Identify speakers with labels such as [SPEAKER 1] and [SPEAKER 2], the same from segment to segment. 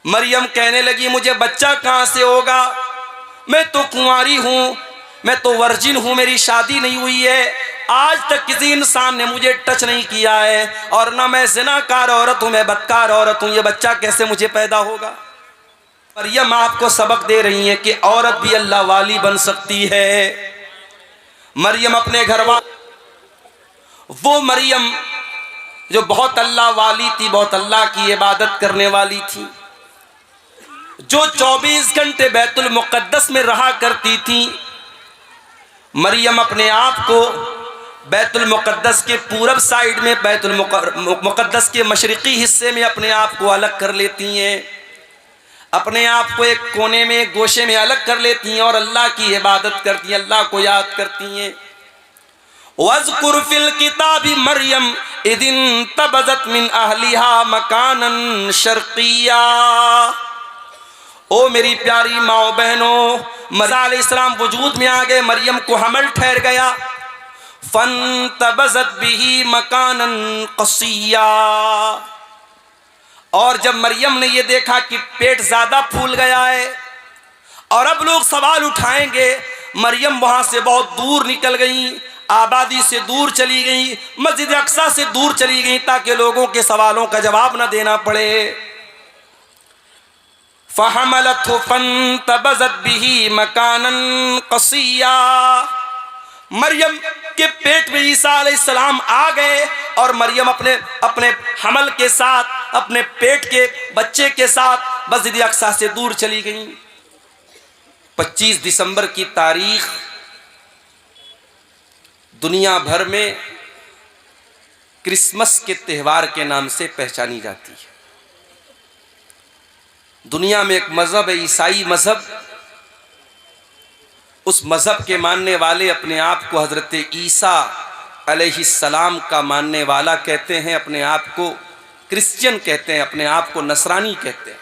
[SPEAKER 1] मरियम कहने लगी मुझे बच्चा कहाँ से होगा, मैं तो कुंवारी हूँ, मैं तो वर्जिन हूँ, मेरी शादी नहीं हुई है, आज तक किसी इंसान ने मुझे टच नहीं किया है, और ना मैं ज़िनाकार औरत हूँ, मैं बदकार औरत हूँ, ये बच्चा कैसे मुझे पैदा होगा। मरियम आपको सबक दे रही है कि औरत भी अल्लाह वाली बन सकती है। मरियम अपने घर वो मरियम जो बहुत अल्लाह वाली थी, बहुत अल्लाह की इबादत करने वाली थी, जो 24 घंटे बैतुल मुक़द्दस में रहा करती थी। मरियम अपने आप को बैतुल मुक़द्दस के पूरब साइड में, बैतुल मुक़द्दस के मशरिकी हिस्से में अपने आप को अलग कर लेती हैं, अपने आप को एक कोने में, एक गोशे में अलग कर लेती हैं और अल्लाह की इबादत करती हैं, अल्लाह को याद करती हैं। वज़कुर फिल किताबी मरियम इदिन तबज़त मिन अहलिहा मकानन शर्क़िया। ओ मेरी प्यारी माओ बहनों, मज़ा अलैहिस्सलाम वजूद में आ गए, मरियम को हमल ठहर गया। फंतबज़त बिही मकानन क़सिया। और जब मरियम ने ये देखा कि पेट ज़्यादा फूल गया है और अब लोग सवाल उठाएंगे, मरियम वहाँ से बहुत दूर निकल गई, आबादी से दूर चली गई, मस्जिद अक्सा से दूर चली गई ताकि लोगों के सवालों का जवाब न देना पड़े। फ़हमलतहु फंतबज़त बिही मकानन क़सिया। मरियम के पेट में ईसा अलैहिस्सलाम आ गए और मरियम अपने हमल के साथ, अपने पेट के बच्चे के साथ मस्जिद अक्सा से दूर चली गई। 25 दिसंबर की तारीख दुनिया भर में क्रिसमस के त्यौहार के नाम से पहचानी जाती है। दुनिया में एक मज़हब है, ईसाई मज़हब। उस मज़हब के मानने वाले अपने आप को हज़रत ईसा अलैहिस्सलाम का मानने वाला कहते हैं, अपने आप को क्रिश्चियन कहते हैं, अपने आप को नसरानी कहते हैं।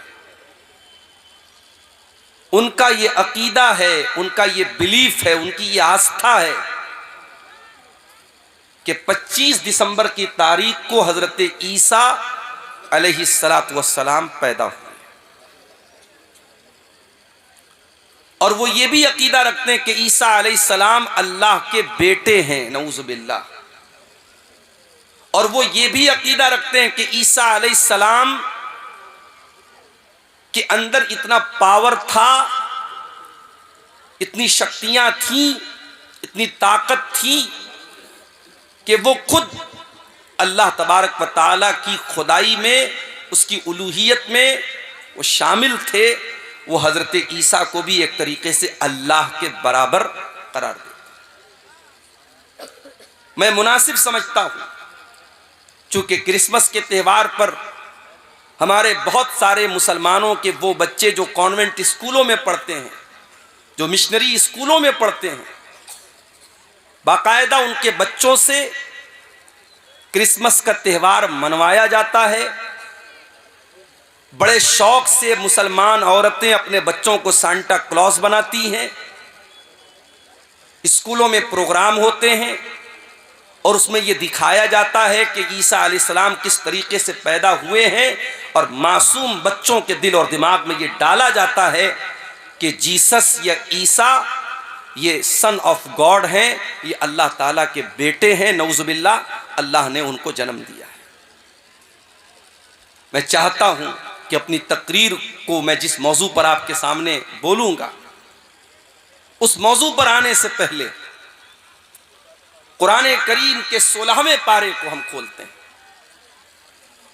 [SPEAKER 1] उनका ये अकीदा है, उनका ये बिलीफ है, उनकी ये आस्था है कि 25 दिसंबर की तारीख को हज़रत ईसा अलैहिस्सलाम पैदा हुए। और वो ये भी अकीदा रखते हैं कि ईसा अलैहिस्सलाम अल्लाह के बेटे हैं, नऊज़ बिल्लाह। और वो ये भी अकीदा रखते हैं कि ईसा अलैहिस्सलाम के अंदर इतना पावर था, इतनी शक्तियां थीं, इतनी ताकत थी कि वो खुद अल्लाह तबारक व तआला की खुदाई में, उसकी उलूहियत में वो शामिल थे। वो हज़रत ईसा को भी एक तरीके से अल्लाह के बराबर करार देते। मैं मुनासिब समझता हूँ, चूँकि क्रिसमस के त्यौहार पर हमारे बहुत सारे मुसलमानों के वो बच्चे जो कॉन्वेंट स्कूलों में पढ़ते हैं, जो मिशनरी स्कूलों में पढ़ते हैं, बाकायदा उनके बच्चों से क्रिसमस का त्यौहार मनवाया जाता है। बड़े शौक से मुसलमान औरतें अपने बच्चों को सांता क्लॉज बनाती हैं। स्कूलों में प्रोग्राम होते हैं और उसमें यह दिखाया जाता है कि ईसा अलैहिस्सलाम किस तरीके से पैदा हुए हैं, और मासूम बच्चों के दिल और दिमाग में ये डाला जाता है कि जीसस या ईसा ये सन ऑफ गॉड हैं, ये अल्लाह ताला के बेटे हैं, नऊज़ बिल्लाह, अल्लाह ने उनको जन्म दिया है। मैं चाहता हूं कि अपनी तकरीर को मैं जिस मौजू पर आपके सामने बोलूंगा, उस मौजू पर आने से पहले कुरान करीम के 16वें पारे को हम खोलते हैं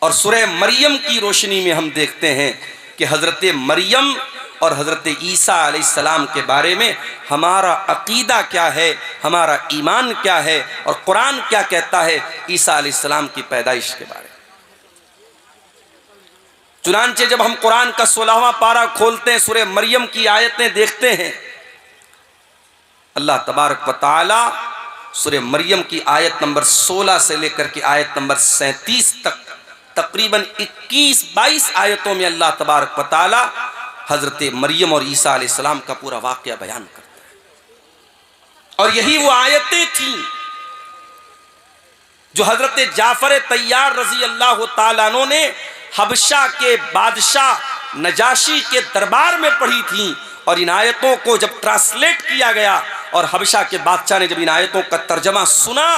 [SPEAKER 1] और सूरह मरियम की रोशनी में हम देखते हैं कि हज़रत मरियम और हज़रत ईसा अलैहिस्सलाम के बारे में हमारा अकीदा क्या है, हमारा ईमान क्या है, और कुरान क्या कहता है ईसा अलैहिस्सलाम की पैदाइश के बारे में। चुनांचे जब हम कुरान का 16वां पारा खोलते हैं, सूरह मरियम की आयतें देखते हैं, अल्लाह तबारक व तआला सूरह मरियम की आयत नंबर 16 से लेकर के आयत नंबर 37 तक तकरीबन 21-22 आयतों में अल्लाह तबारक व तआला हज़रत मरियम और ईसा अलैहिस्सलाम का पूरा वाक़या बयान करता है। और यही वो आयतें थीं जो हज़रत जाफ़र तैयार रज़ी अल्लाह तआला अन्हु ने हबशा के बादशाह नजाशी के दरबार में पढ़ी थी और इन आयतों को जब ट्रांसलेट किया गया और हबशा के बादशाह ने जब इन आयतों का तर्जमा सुना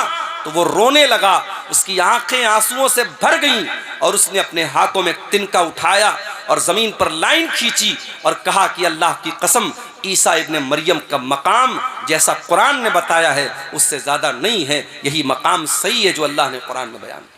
[SPEAKER 1] तो वो रोने लगा, उसकी आंखें आंसुओं से भर गईं और उसने अपने हाथों में तिनका उठाया और ज़मीन पर लाइन खींची और कहा कि अल्लाह की कसम, ईसा इब्ने मरियम का मकाम जैसा कुरान ने बताया है उससे ज़्यादा नहीं है, यही मकाम सही है जो अल्लाह ने कुरान में बयान किया।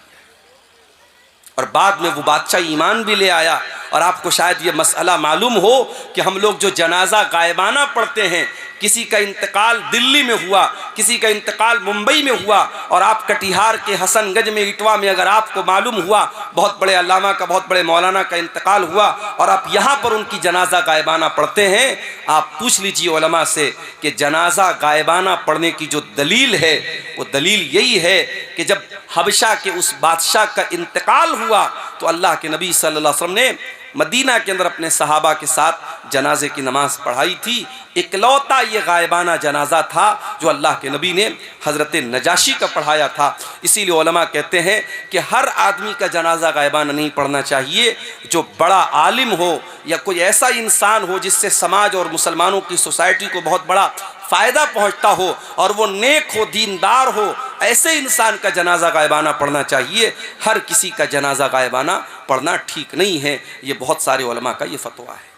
[SPEAKER 1] और बाद में वो बादशाह ईमान भी ले आया। और आपको शायद ये मसला मालूम हो कि हम लोग जो जनाजा गायबाना पढ़ते हैं, किसी का इंतकाल दिल्ली में हुआ, किसी का इंतकाल मुंबई में हुआ और आप कटिहार के हसनगंज में इटवा में अगर आपको मालूम हुआ बहुत बड़े अल्लामा का, बहुत बड़े मौलाना का इंतकाल हुआ और आप यहाँ पर उनकी जनाजा गायबाना पढ़ते हैं, आप पूछ लीजिए उलमा से कि जनाजा गायबाना पढ़ने की जो दलील है वो दलील यही है कि जब हबशा के उस बादशाह का इंतकाल हुआ तो अल्लाह के नबी सल्लल्लाहु अलैहि वसल्लम ने मदीना के अंदर अपने सहाबा के साथ जनाजे की नमाज पढ़ाई थी। इकलौता ये गायबाना जनाजा था जो अल्लाह के नबी ने हज़रत नजाशी का पढ़ाया था। इसीलिए उलमा कहते हैं कि हर आदमी का जनाजा गायबाना नहीं पढ़ना चाहिए। जो बड़ा आलिम हो या कोई ऐसा इंसान हो जिससे समाज और मुसलमानों की सोसाइटी को बहुत बड़ा फ़ायदा पहुंचता हो और वो नेक हो, दीनदार हो, ऐसे इंसान का जनाजा गायबाना पढ़ना चाहिए। हर किसी का जनाजा गायबाना पढ़ना ठीक नहीं है। ये बहुत सारे उलमा का ये फतवा है।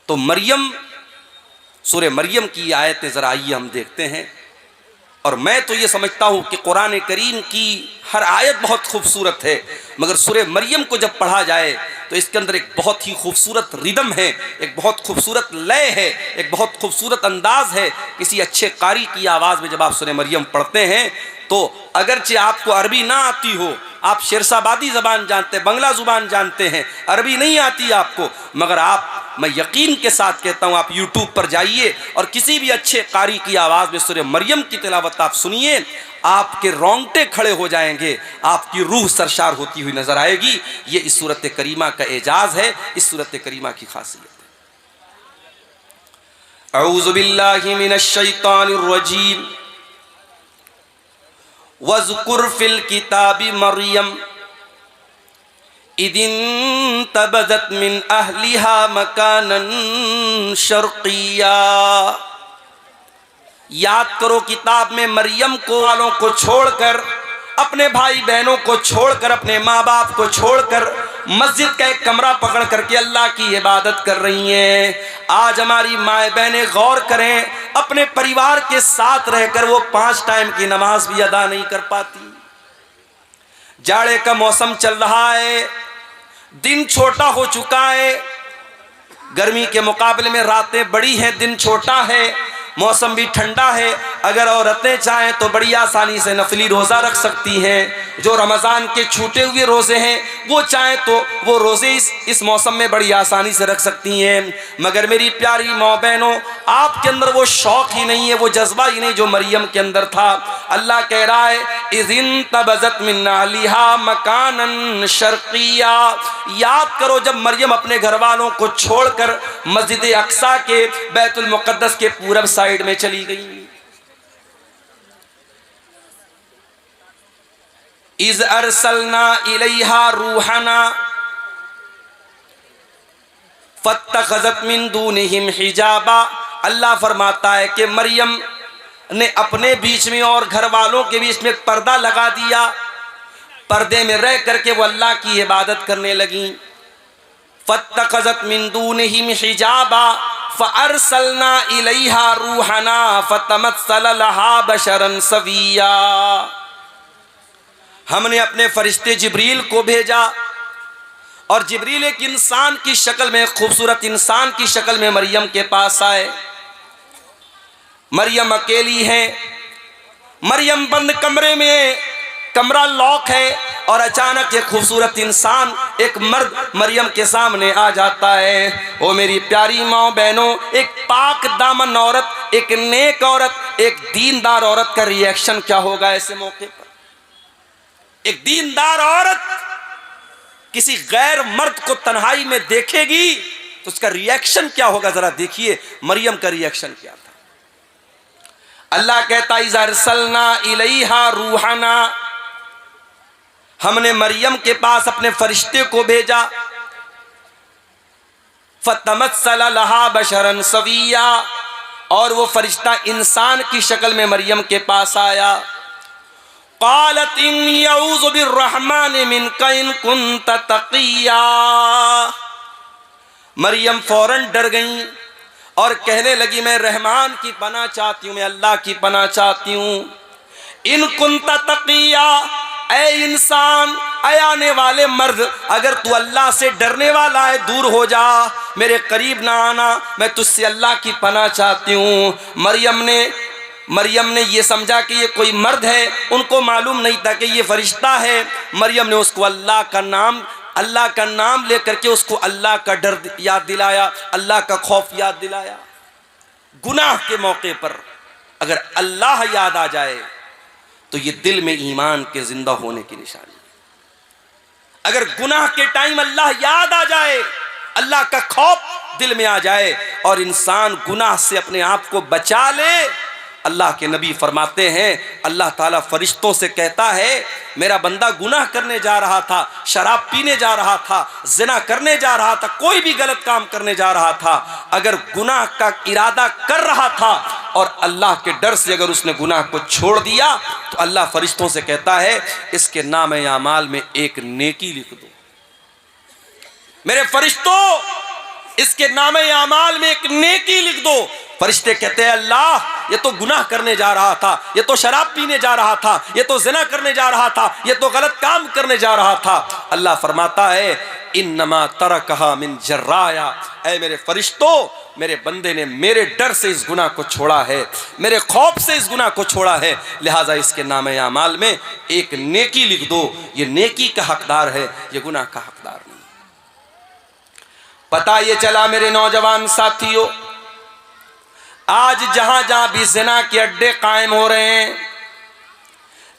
[SPEAKER 1] तो मरियम, सूरह मरियम की आयतें ज़रा आइए हम देखते हैं। और मैं तो ये समझता हूँ कि कुरान करीम की हर आयत बहुत खूबसूरत है, मगर सूरह मरियम को जब पढ़ा जाए तो इसके अंदर एक बहुत ही खूबसूरत रिदम है, एक बहुत खूबसूरत लय है, एक बहुत खूबसूरत अंदाज है। किसी अच्छे कारी की आवाज़ में जब आप सूरह मरियम पढ़ते हैं तो अगरचे आपको अरबी ना आती हो, आप शेरशाबादी ज़बान जानते, बंगला ज़ुबान जानते हैं, अरबी नहीं आती आपको, मगर मैं यकीन के साथ कहता हूँ आप यूट्यूब पर जाइए और किसी भी अच्छे कारी की आवाज़ में सूरह मरियम की तिलावत आप सुनिए, आपके रोंगटे खड़े हो जाएंगे, आपकी रूह सरशार होती हुई नजर आएगी। ये इस सूरत करीमा का एजाज़ है, इस सूरत करीमा की खासियत है। औज़ु बिल्लाहि मिनश शैतानिर रजीम। वज़कुर फिल किताबि मरियम इदिन तबज़त मिन अहलिहा मकानन शर्क़िया। याद करो किताब में मरियम को वालों को छोड़कर, अपने भाई बहनों को छोड़कर, अपने माँ बाप को छोड़कर मस्जिद का एक कमरा पकड़ करके अल्लाह की इबादत कर रही हैं। आज हमारी माए बहनें गौर करें, अपने परिवार के साथ रहकर वो 5 टाइम की नमाज भी अदा नहीं कर पाती। जाड़े का मौसम चल रहा है, दिन छोटा हो चुका है, गर्मी के मुकाबले में रातें बड़ी हैं, दिन छोटा है, मौसम भी ठंडा है। अगर औरतें चाहें तो बड़ी आसानी से नफली रोज़ा रख सकती हैं। जो रमज़ान के छूटे हुए रोज़े हैं वो चाहें तो वो रोज़े इस मौसम में बड़ी आसानी से रख सकती हैं। मगर मेरी प्यारी माँ बहनों, आपके अंदर वो शौक़ ही नहीं है, वो जज्बा ही नहीं जो मरियम के अंदर था। अल्लाह कह रहा है इज़िन तबज़त मिन अहलिहा मकानन शर्क़िया। याद करो जब मरियम अपने घर वालों को छोड़कर मस्जिद अक्सा के, बैतुल मुक़द्दस के पूरब साइड में चली गई। इज़ अरसलना इलैहा रूहना फत्तखज़त मिन दूनिहिम हिजाबा। अल्लाह फरमाता है कि मरियम ने अपने बीच में और घर वालों के बीच में पर्दा लगा दिया, पर्दे में रह करके वो अल्लाह की इबादत करने लगी। फत्तखज़त मिन दूनिहिम हिजाबा फ़अरसलना इलैहा रूहना फ़तमस्सला लहा बशरन सविया। हमने अपने फरिश्ते जिब्रील को भेजा और जिब्रील एक इंसान की शक्ल में, खूबसूरत इंसान की शक्ल में मरियम के पास आए। मरियम अकेली है, मरियम बंद कमरे में, कमरा लॉक है और अचानक एक खूबसूरत इंसान, एक मर्द मरियम के सामने आ जाता है। ओ मेरी प्यारी माँ बहनों, एक पाक दामन औरत, एक नेक औरत, एक दीनदार औरत का रिएक्शन क्या होगा ऐसे मौके पर? एक दीनदार औरत किसी गैर मर्द को तन्हाई में देखेगी तो उसका रिएक्शन क्या होगा? जरा देखिए मरियम का रिएक्शन क्या था। अल्लाह कहता इज़ अरसलना इलैहा रूहना, हमने मरियम के पास अपने फरिश्ते को भेजा, फतमस्सला लहा बशरन सविया, और वो फरिश्ता इंसान की शक्ल में मरियम के पास आया। क़ालत इन्नी अऊज़ु बिर्रहमानि मिनका इन कुन्त तक़िया। मरियम फौरन डर गई और कहने लगी, मैं रहमान की पनाह चाहती हूँ, मैं अल्लाह की पनाह चाहती हूँ। इन कुन्त तक़िया, ऐ इंसान, ऐ आने वाले मर्द, अगर तू अल्लाह से डरने वाला है दूर हो जा, मेरे करीब ना आना, मैं तुझसे अल्लाह की पनाह चाहती हूँ। मरियम ने ये समझा कि ये कोई मर्द है, उनको मालूम नहीं था कि ये फरिश्ता है। मरियम ने उसको अल्लाह का नाम लेकर के उसको अल्लाह का डर याद दिलाया, अल्लाह का खौफ याद दिलाया। गुनाह के मौके पर अगर अल्लाह याद आ जाए तो ये दिल में ईमान के जिंदा होने की निशानी है। अगर गुनाह के टाइम अल्लाह याद आ जाए, अल्लाह का खौफ दिल में आ जाए और इंसान गुनाह से अपने आप को बचा ले, अल्लाह के नबी फरमाते हैं, अल्लाह ताला फरिश्तों से कहता है, मेरा बंदा गुनाह करने जा रहा था, शराब पीने जा रहा था, जिना करने जा रहा था, कोई भी गलत काम करने जा रहा था, अगर गुनाह का इरादा कर रहा था और अल्लाह के डर से अगर उसने गुनाह को छोड़ दिया तो अल्लाह फरिश्तों से कहता है, इसके नाम आमाल में एक नेकी लिख दो। मेरे फरिश्तों, इसके नाम आमाल में एक नेकी लिख दो। फरिश्ते कहते हैं, अल्लाह, ये तो गुनाह करने जा रहा था, ये तो शराब पीने जा रहा था, ये तो ज़िना करने जा रहा था, ये तो गलत काम करने जा रहा था। अल्लाह फरमाता है, इन्नमा तरकहा मिन जर्राया, ऐ मेरे फरिश्तों, मेरे बंदे ने मेरे डर से इस गुनाह को छोड़ा है, मेरे खौफ से इस गुनाह को छोड़ा है, लिहाजा इसके नाम आमाल में एक नेकी लिख दो। ये नेकी का हकदार है, ये गुनाह का हकदार नहीं। पता ये चला मेरे नौजवान साथियों, आज जहां जहां भी ज़िना के अड्डे कायम हो रहे हैं,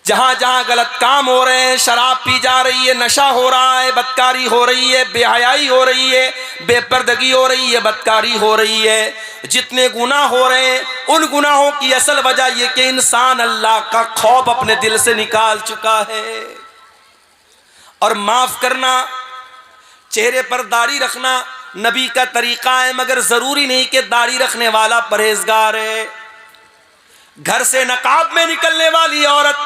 [SPEAKER 1] जहां जहां गलत काम हो रहे हैं, शराब पी जा रही है, नशा हो रहा है, बदकारी हो रही है, बेहयाई हो रही है, बेपर्दगी हो रही है, बदकारी हो रही है, जितने गुनाह हो रहे हैं, उन गुनाहों की असल वजह यह कि इंसान अल्लाह का खौफ अपने दिल से निकाल चुका है। और माफ करना, चेहरे पर दाढ़ी रखना नबी का तरीका है, मगर जरूरी नहीं कि दाढ़ी रखने वाला परहेजगार है। घर से नकाब में निकलने वाली औरत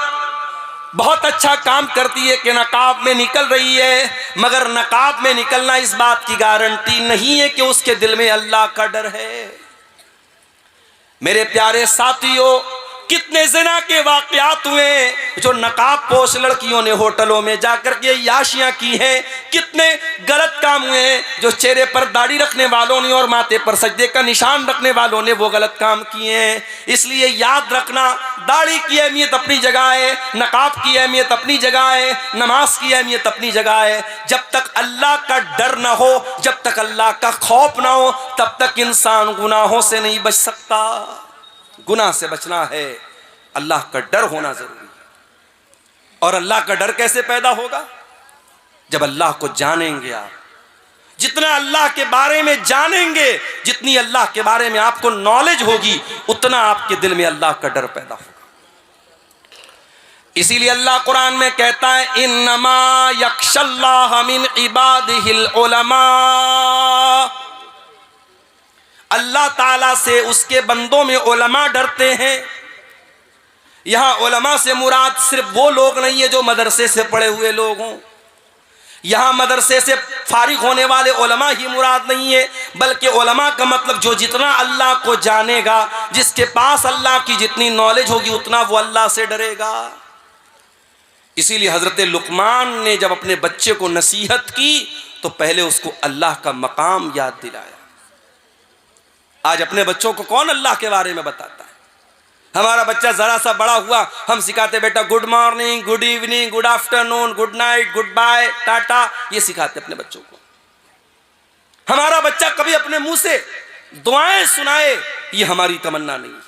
[SPEAKER 1] बहुत अच्छा काम करती है कि नकाब में निकल रही है, मगर नकाब में निकलना इस बात की गारंटी नहीं है कि उसके दिल में अल्लाह का डर है। मेरे प्यारे साथियों, कितने ज़िना के वाक़यात हुए जो नकाब पोश लड़कियों ने होटलों में जाकर के याशियां की हैं, कितने गलत काम हुए हैं जो चेहरे पर दाढ़ी रखने वालों ने और माथे पर सजदे का निशान रखने वालों ने वो गलत काम किए हैं। इसलिए याद रखना, दाढ़ी की अहमियत अपनी जगह है, नकाब की अहमियत अपनी जगह है, नमाज की अहमियत अपनी जगह है। जब तक अल्लाह का डर ना हो, जब तक अल्लाह का खौफ ना हो, तब तक इंसान गुनाहों से नहीं बच सकता। गुनाह से बचना है, अल्लाह का डर होना जरूरी है। और अल्लाह का डर कैसे पैदा होगा? जब अल्लाह को जानेंगे आप। जितना अल्लाह के बारे में जानेंगे, जितनी अल्लाह के बारे में आपको नॉलेज होगी, उतना आपके दिल में अल्लाह का डर पैदा होगा। इसीलिए अल्लाह कुरान में कहता है, इन्नमा यख्शल्लाह मिन इबादिहिल उलमा, अल्लाह ताला से उसके बंदों में उलमा डरते हैं। यहां उलमा से मुराद सिर्फ वो लोग नहीं है जो मदरसे से पढ़े हुए लोग हों, यहां मदरसे से फारिग होने वाले उलमा ही मुराद नहीं है, बल्कि उलमा का मतलब जो जितना अल्लाह को जानेगा, जिसके पास अल्लाह की जितनी नॉलेज होगी, उतना वो अल्लाह से डरेगा। इसीलिए हजरत लुकमान ने जब अपने बच्चे को नसीहत की तो पहले उसको अल्लाह का मकाम याद दिलाया। आज अपने बच्चों को कौन अल्लाह के बारे में बताता है? हमारा बच्चा जरा सा बड़ा हुआ, हम सिखाते बेटा good morning, good evening, good afternoon, good night, good bye, tata, ये सिखाते अपने बच्चों को। हमारा बच्चा कभी अपने मुंह से दुआएं सुनाए, ये हमारी तमन्ना नहीं है।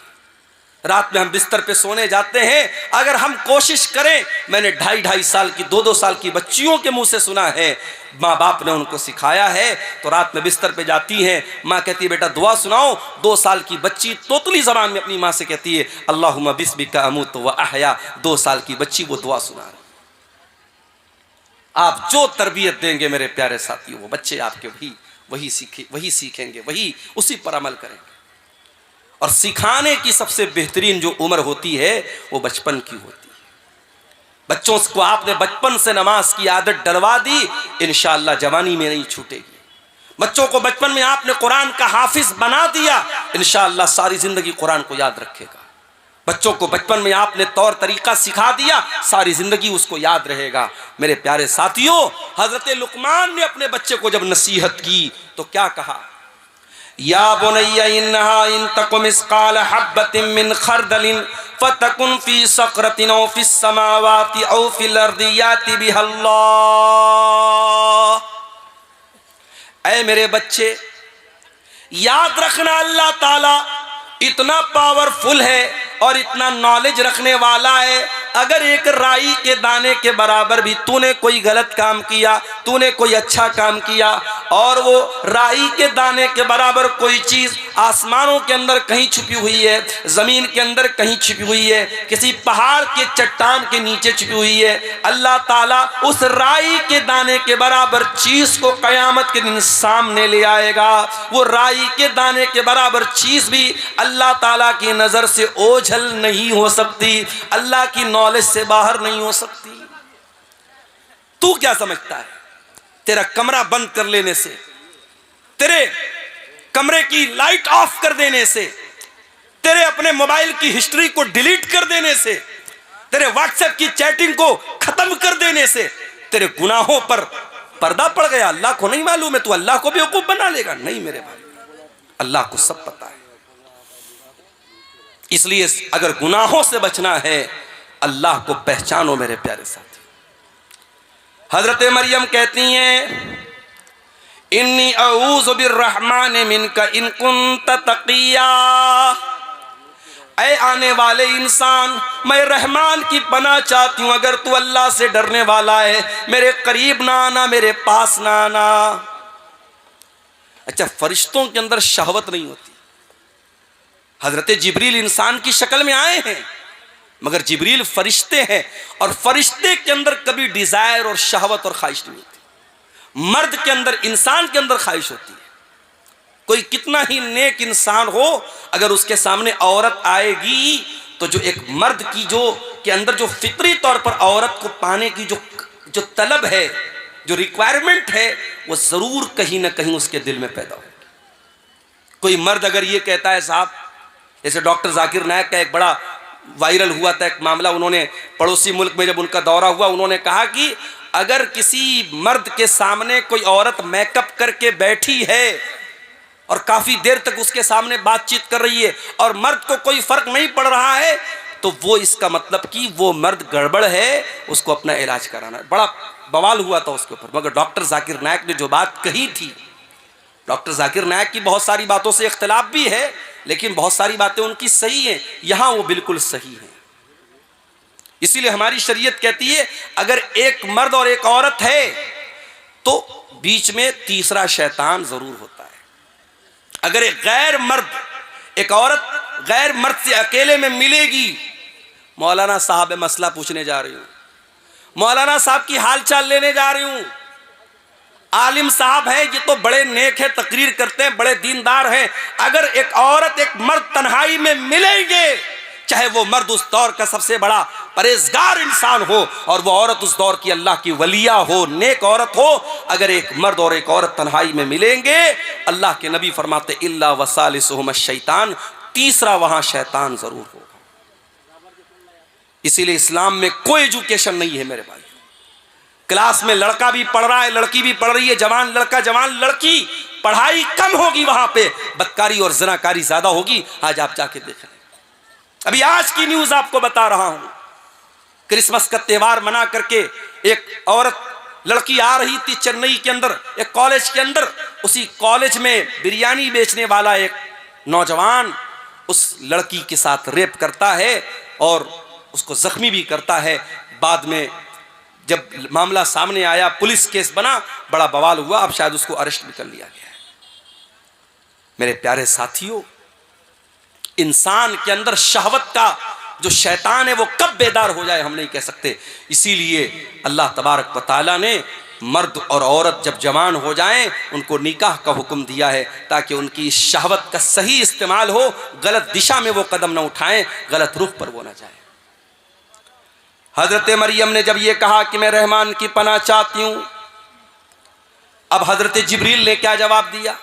[SPEAKER 1] रात में हम बिस्तर पे सोने जाते हैं, अगर हम कोशिश करें, मैंने 2.5 साल की 2-2 साल की बच्चियों के मुंह से सुना है, माँ बाप ने उनको सिखाया है, तो रात में बिस्तर पे जाती हैं, माँ कहती है बेटा दुआ सुनाओ। 2 साल की बच्ची तोतली ज़बान में अपनी माँ से कहती है अल्लाहुम्मा बिस्मिका अमूतु व अहया। 2 साल की बच्ची वो दुआ सुना रही। आप जो तरबियत देंगे मेरे प्यारे साथियों, वो बच्चे आपके वही सीखेंगे, वही उसी पर अमल करेंगे। और सिखाने की सबसे बेहतरीन जो उम्र होती है वो बचपन की होती है। बच्चों को आपने बचपन से नमाज की आदत डलवा दी, इंशाअल्लाह जवानी में नहीं छूटेगी। बच्चों को बचपन में आपने कुरान का हाफिज बना दिया, इंशाअल्लाह सारी जिंदगी कुरान को याद रखेगा। बच्चों को बचपन में आपने तौर तरीका सिखा दिया, सारी जिंदगी उसको याद रहेगा। मेरे प्यारे साथियों, हजरत लुकमान ने अपने बच्चे को जब नसीहत की तो क्या कहा? या बुनय्या इन्नहा इन तकुम मिस्काल हब्बतिन मिन खरदलिन फतकुन फी सक़रतिन औ फिस समावाति औ फिल अर्दि याति बिहल्लाह। ऐ मेरे बच्चे, याद रखना अल्लाह ताला इतना पावरफुल है और इतना नॉलेज रखने वाला है। अगर एक राई के दाने के बराबर भी तूने कोई गलत काम किया, तूने कोई अच्छा काम किया, और वो राई के दाने के बराबर कोई चीज़ आसमानों के अंदर कहीं छुपी हुई है, ज़मीन के अंदर कहीं छुपी हुई है, किसी पहाड़ के चट्टान के नीचे छुपी हुई है, अल्लाह ताला उस राई के दाने के बराबर चीज़ को क़यामत के दिन सामने ले आएगा। वो राई के दाने के बराबर चीज़ भी अल्लाह ताला की नज़र से ओझल नहीं हो सकती, अल्लाह की नॉलेज से बाहर नहीं हो सकती। तू क्या समझता है तेरा कमरा बंद कर लेने से, तेरे कमरे की लाइट ऑफ कर देने से, तेरे अपने मोबाइल की हिस्ट्री को डिलीट कर देने से, तेरे व्हाट्सएप की चैटिंग को खत्म कर देने से तेरे गुनाहों पर पर्दा पड़ गया? अल्लाह को नहीं मालूम है? तू अल्लाह को बेवकूफ बना लेगा? नहीं मेरे भाई, अल्लाह को सब पता है। इसलिए अगर गुनाहों से बचना है, अल्लाह को पहचानो मेरे प्यारे साथी। हजरत मरियम कहती हैं, इन्नी अऊज़ु बिर्रहमान मिनका इन कुन्त तक़िया। ऐ आने वाले इंसान, मैं रहमान की पनाह चाहती हूँ, अगर तू अल्लाह से डरने वाला है मेरे करीब ना आना, मेरे पास ना आना। अच्छा, फरिश्तों के अंदर शहवत नहीं होती। हजरत जिब्रील इंसान की शक्ल में आए हैं, मगर जिब्रील फरिश्ते हैं, और फरिश्ते के अंदर कभी डिजायर और शहवत और ख्वाहिश नहीं होती। मर्द के अंदर, इंसान के अंदर ख्वाहिश होती है। कोई कितना ही नेक इंसान हो, अगर उसके सामने औरत आएगी तो जो एक मर्द की जो के अंदर जो फितरी तौर पर औरत को पाने की जो तलब है, जो रिक्वायरमेंट है, वो जरूर कहीं ना कहीं उसके दिल में पैदा होगी। कोई मर्द अगर ये कहता है, साहब, जैसे डॉक्टर जाकिर नायक का एक बड़ा वायरल हुआ था एक मामला, उन्होंने पड़ोसी मुल्क में जब उनका दौरा हुआ, उन्होंने कहा कि अगर किसी मर्द के सामने कोई औरत मेकअप करके बैठी है और काफ़ी देर तक उसके सामने बातचीत कर रही है और मर्द को कोई फ़र्क नहीं पड़ रहा है, तो वो इसका मतलब कि वो मर्द गड़बड़ है, उसको अपना इलाज कराना है। बड़ा बवाल हुआ था उसके ऊपर। मगर डॉक्टर जाकिर नायक ने जो बात कही थी, डॉक्टर जाकिर नायक की बहुत सारी बातों से इख्तिलाफ भी है, लेकिन बहुत सारी बातें उनकी सही हैं, यहाँ वो बिल्कुल सही हैं। इसीलिए हमारी शरीयत कहती है, अगर एक मर्द और एक औरत है तो बीच में तीसरा शैतान जरूर होता है। अगर एक गैर मर्द, एक औरत गैर मर्द से अकेले में मिलेगी, मौलाना साहब मसला पूछने जा रही हूँ, मौलाना साहब की हाल चाल लेने जा रही हूँ, आलिम साहब है, ये तो बड़े नेक है, तकरीर करते हैं, बड़े दीनदार हैं, अगर एक औरत एक मर्द तन्हाई में मिलेंगे, चाहे वो मर्द उस दौर का सबसे बड़ा परहेजगार इंसान हो और वो औरत उस दौर की अल्लाह की वलिया हो, नेक औरत हो, अगर एक मर्द और एक औरत तन्हाई में मिलेंगे, अल्लाह के नबी फरमाते इल्ला वसालिसुहुम शैतान, तीसरा वहां शैतान जरूर होगा। इसीलिए इस्लाम में कोई एजुकेशन नहीं है मेरे भाई। क्लास में लड़का भी पढ़ रहा है, लड़की भी पढ़ रही है, जवान लड़का जवान लड़की, पढ़ाई कम होगी, वहां पे बदकारी और ज़नाकारी ज्यादा होगी। आज आप जाके देख लें, अभी आज की न्यूज आपको बता रहा हूं, क्रिसमस का त्यौहार मना करके एक औरत लड़की आ रही थी चेन्नई के अंदर, एक कॉलेज के अंदर, उसी कॉलेज में बिरयानी बेचने वाला एक नौजवान उस लड़की के साथ रेप करता है और उसको जख्मी भी करता है। बाद में जब मामला सामने आया, पुलिस केस बना, बड़ा बवाल हुआ, अब शायद उसको अरेस्ट भी कर लिया गया है। मेरे प्यारे साथियों, इंसान के अंदर शहवत का जो शैतान है वो कब बेदार हो जाए हम नहीं कह सकते। इसीलिए अल्लाह तबारक व तआला ने मर्द और औरत जब जवान हो जाएं उनको निकाह का हुक्म दिया है ताकि उनकी शहवत का सही इस्तेमाल हो, गलत दिशा में वो कदम न उठाएं, गलत रुख पर वो न जाए। हजरत मरियम ने जब ये कहा कि मैं रहमान की पनाह चाहती हूं, अब हजरत जिब्रील ने क्या जवाब दिया?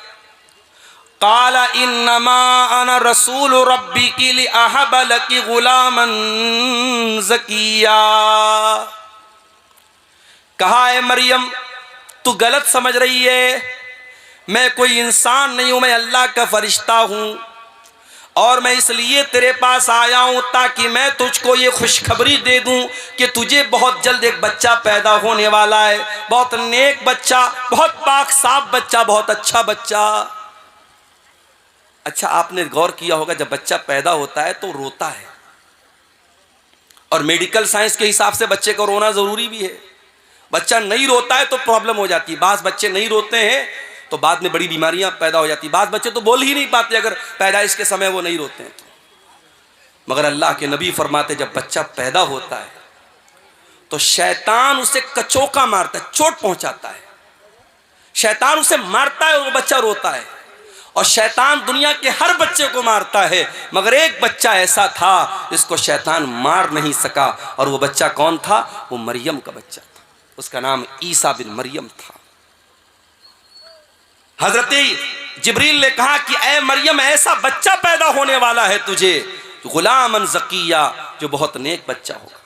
[SPEAKER 1] काला इन्नमा अना रसूल रब्बिकी लिअहब लकी गुलामन ज़किया। कहा है मरियम तू गलत समझ रही है, मैं कोई इंसान नहीं हूं, मैं अल्लाह का फरिश्ता हूं और मैं इसलिए तेरे पास आया हूं ताकि मैं तुझको ये खुशखबरी दे दूं कि तुझे बहुत जल्द एक बच्चा पैदा होने वाला है, बहुत नेक बच्चा, बहुत पाक साफ बच्चा, बहुत अच्छा बच्चा। अच्छा, आपने गौर किया होगा जब बच्चा पैदा होता है तो रोता है, और मेडिकल साइंस के हिसाब से बच्चे को रोना जरूरी भी है। बच्चा नहीं रोता है तो प्रॉब्लम हो जाती है। बास बच्चे नहीं रोते हैं तो बाद में बड़ी बीमारियां पैदा हो जाती। बास बच्चे तो बोल ही नहीं पाते अगर पैदाइश के समय वो नहीं रोते हैं तो। मगर अल्लाह के नबी फरमाते जब बच्चा पैदा होता है तो शैतान उसे कचोका मारता है, चोट पहुंचाता है, शैतान उसे मारता है और वो बच्चा रोता है। और शैतान दुनिया के हर बच्चे को मारता है, मगर एक बच्चा ऐसा था जिसको शैतान मार नहीं सका, और वो बच्चा कौन था? वो मरियम का बच्चा था, उसका नाम ईसा बिन मरियम था। हजरत जिब्रील ने कहा कि ऐ मरियम ऐसा बच्चा पैदा होने वाला है तुझे, गुलामन ज़किया, जो बहुत नेक बच्चा होगा।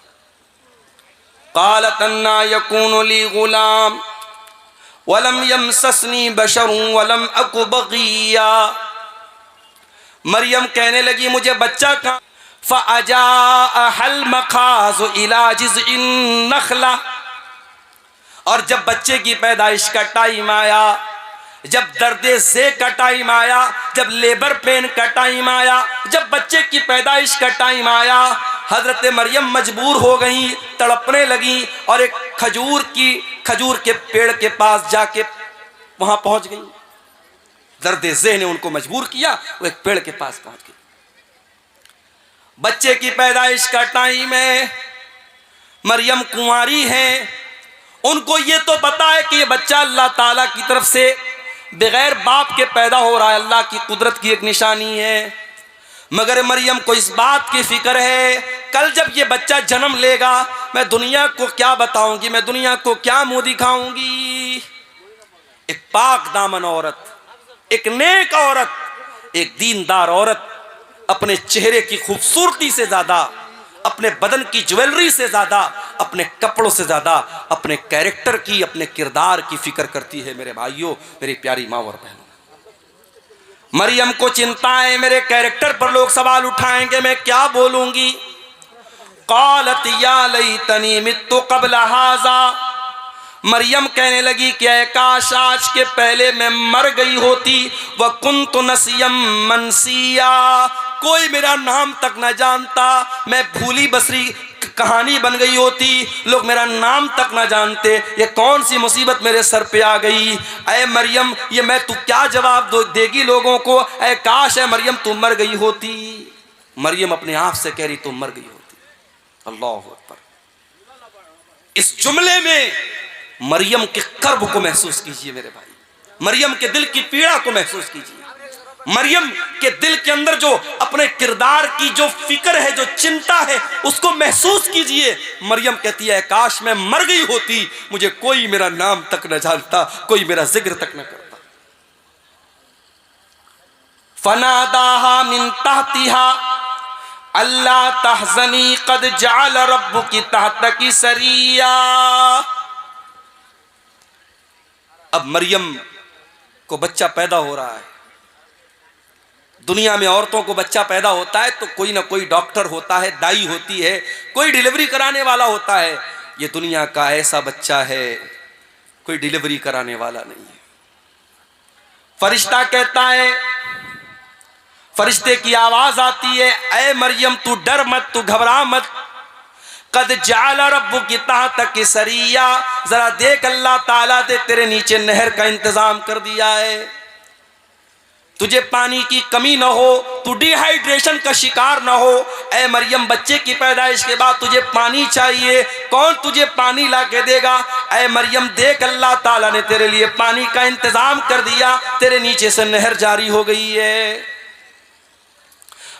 [SPEAKER 1] क़ालत अन्ना यकूनु ली गुलाम वलम यमससनी बशरुन वलम अकु बग़िया। मरियम कहने लगी मुझे बच्चा कहाँ? फ़अजाअहल मखाज़ु इला जिज़इन नख़ला। और जब बच्चे की पैदाइश का टाइम आया, जब दर्दे से का टाइम आया, जब लेबर पेन का टाइम आया, जब बच्चे की पैदाइश का टाइम आया, हजरत मरियम मजबूर हो गई, तड़पने लगी और एक खजूर के पेड़ के पास जाके वहां पहुंच गई। दर्दे ज़ेह ने उनको मजबूर किया, वो एक पेड़ के पास पहुंच गई। बच्चे की पैदाइश का टाइम है, मरियम कुंवारी हैं, उनको ये तो पता है कि ये बच्चा अल्लाह ताला की तरफ से बगैर बाप के पैदा हो रहा है, अल्लाह की कुदरत की एक निशानी है। मगर मरियम को इस बात की फिक्र है कल जब ये बच्चा जन्म लेगा मैं दुनिया को क्या बताऊंगी, मैं दुनिया को क्या मुंह दिखाऊंगी। एक पाक दामन औरत, एक नेक औरत, एक दीनदार औरत अपने चेहरे की खूबसूरती से ज्यादा, अपने बदन की ज्वेलरी से ज्यादा, अपने कपड़ों से ज्यादा अपने कैरेक्टर की, अपने किरदार की फिक्र करती है। मेरे भाइयों, मेरी प्यारी माँ और बहनों, मरियम को चिंता है मेरे कैरेक्टर पर लोग सवाल उठाएंगे, मैं क्या बोलूंगी। क़ालत या लैतनी मित्तु क़ब्ल हाज़ा। मरियम कहने लगी कि काश आज के पहले मैं मर गई होती। व कुन्तु नसियम मनसिया, कोई मेरा नाम तक न जानता, मैं भूली बसरी कहानी बन गई होती, लोग मेरा नाम तक ना जानते। ये कौन सी मुसीबत मेरे सर पे आ गई। ऐ मरियम, ये मैं तू क्या जवाब देगी लोगों को? ऐ काश है मरियम तू मर गई होती। मरियम अपने आप से कह रही तुम मर गई होती। अल्लाह अकबर। इस जुमले में मरियम के कर्ब को महसूस कीजिए मेरे भाई, मरियम के दिल की पीड़ा को महसूस कीजिए, मरियम के दिल के अंदर जो अपने किरदार की जो फिक्र है, जो चिंता है, उसको महसूस कीजिए। मरियम कहती है काश मैं मर गई होती, मुझे कोई मेरा नाम तक न जानता, कोई मेरा जिक्र तक न करता। फनादाहा मिन तहतिहा अल्ला तहज़नी क़द जअल रब्बुकी तहतकी सरिया। अब मरियम को बच्चा पैदा हो रहा है। दुनिया में औरतों को बच्चा पैदा होता है तो कोई ना कोई डॉक्टर होता है, दाई होती है, कोई डिलीवरी कराने वाला होता है। ये दुनिया का ऐसा बच्चा है कोई डिलीवरी कराने वाला नहीं है। फरिश्ता कहता है, फरिश्ते की आवाज आती है, ऐ मरियम तू डर मत, तू घबरा मत। कद जाल रब्बुकी तहतकी सरिया, जरा देख अल्लाह ताला ने तेरे नीचे नहर का इंतजाम कर दिया है। तुझे पानी की कमी ना हो, तू डिहाइड्रेशन का शिकार ना हो। ऐ मरियम, बच्चे की पैदाइश के बाद तुझे पानी चाहिए, कौन तुझे पानी ला के देगा? ऐ मरियम देख, अल्लाह ताला ने तेरे लिए पानी का इंतजाम कर दिया, तेरे नीचे से नहर जारी हो गई है।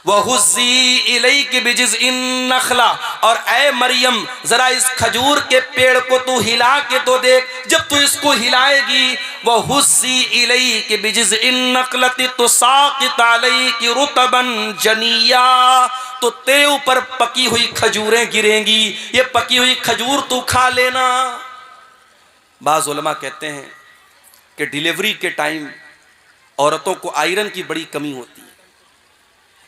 [SPEAKER 1] वहुज़्ज़ी इलैकी बिजिज़्इन नख़ला, और ऐ मरियम जरा इस खजूर के पेड़ को तू हिला के तो देख। जब तू इसको हिलाएगी, वहुज़्ज़ी इलैकी बिजिज़्इन नख़लति तुसाक़ित अलैकी रुतबन जनिया, तो तेरे ऊपर पकी हुई खजूरें गिरेंगी, ये पकी हुई खजूर तू खा लेना। बाज़ उलमा कहते हैं कि डिलीवरी के टाइम औरतों को आयरन की बड़ी कमी होती है,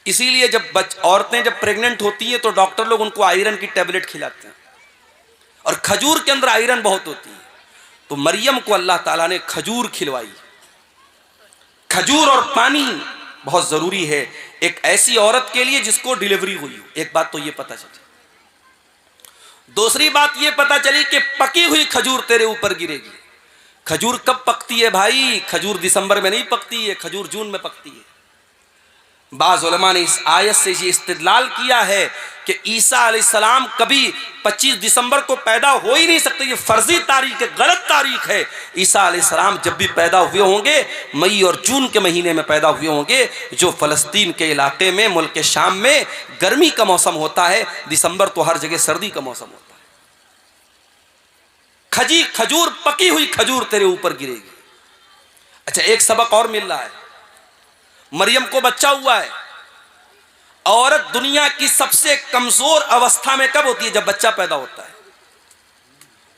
[SPEAKER 1] इसीलिए जब औरतें जब प्रेग्नेंट होती हैं तो डॉक्टर लोग उनको आयरन की टैबलेट खिलाते हैं, और खजूर के अंदर आयरन बहुत होती है। तो मरियम को अल्लाह ताला ने खजूर खिलवाई। खजूर और पानी बहुत ज़रूरी है एक ऐसी औरत के लिए जिसको डिलीवरी हुई हो। एक बात तो ये पता चली। दूसरी बात ये पता चली कि पकी हुई खजूर तेरे ऊपर गिरेगी। खजूर कब पकती है भाई? खजूर दिसंबर में नहीं पकती है, खजूर जून में पकती है। बाज़ उलमा ने इस आयत से ये इस्तिदलाल किया है कि ईसा अलैहिस्सलाम कभी 25 दिसंबर को पैदा हो ही नहीं सकते, ये फर्जी तारीख है, गलत तारीख है। ईसा अलैहिस्सलाम जब भी पैदा हुए होंगे मई और जून के महीने में पैदा हुए होंगे, जो फ़लस्तीन के इलाके में मुल्क शाम में गर्मी का मौसम होता है, दिसंबर तो हर जगह सर्दी का मौसम होता है। खजूर पकी हुई खजूर तेरे ऊपर गिरेगी। अच्छा, एक सबक और मिल रहा है। मरियम को बच्चा हुआ है। औरत दुनिया की सबसे कमजोर अवस्था में कब होती है? जब बच्चा पैदा होता है।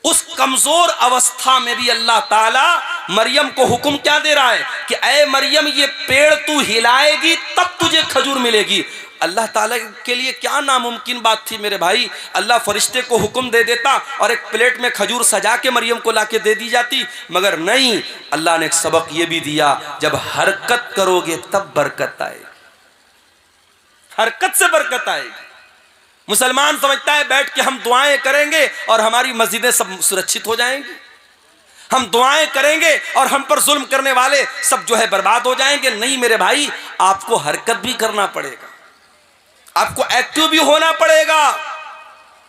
[SPEAKER 1] उस कमजोर अवस्था में भी अल्लाह ताला मरियम को हुक्म क्या दे रहा है कि ऐ मरियम, ये पेड़ तू हिलाएगी तब तुझे खजूर मिलेगी। अल्लाह ताला के लिए क्या नामुमकिन बात थी मेरे भाई। अल्लाह फरिश्ते को हुक्म दे देता और एक प्लेट में खजूर सजा के मरियम को लाके दे दी जाती, मगर नहीं, अल्लाह ने एक सबक ये भी दिया, जब हरकत करोगे तब बरकत आएगी। हरकत से बरकत आएगी। मुसलमान समझता है बैठ के हम दुआएं करेंगे और हमारी मस्जिदें सब सुरक्षित हो जाएंगी, हम दुआएं करेंगे और हम पर जुल्म करने वाले सब जो है बर्बाद हो जाएंगे। नहीं मेरे भाई, आपको हरकत भी करना पड़ेगा, आपको एक्टिव भी होना पड़ेगा।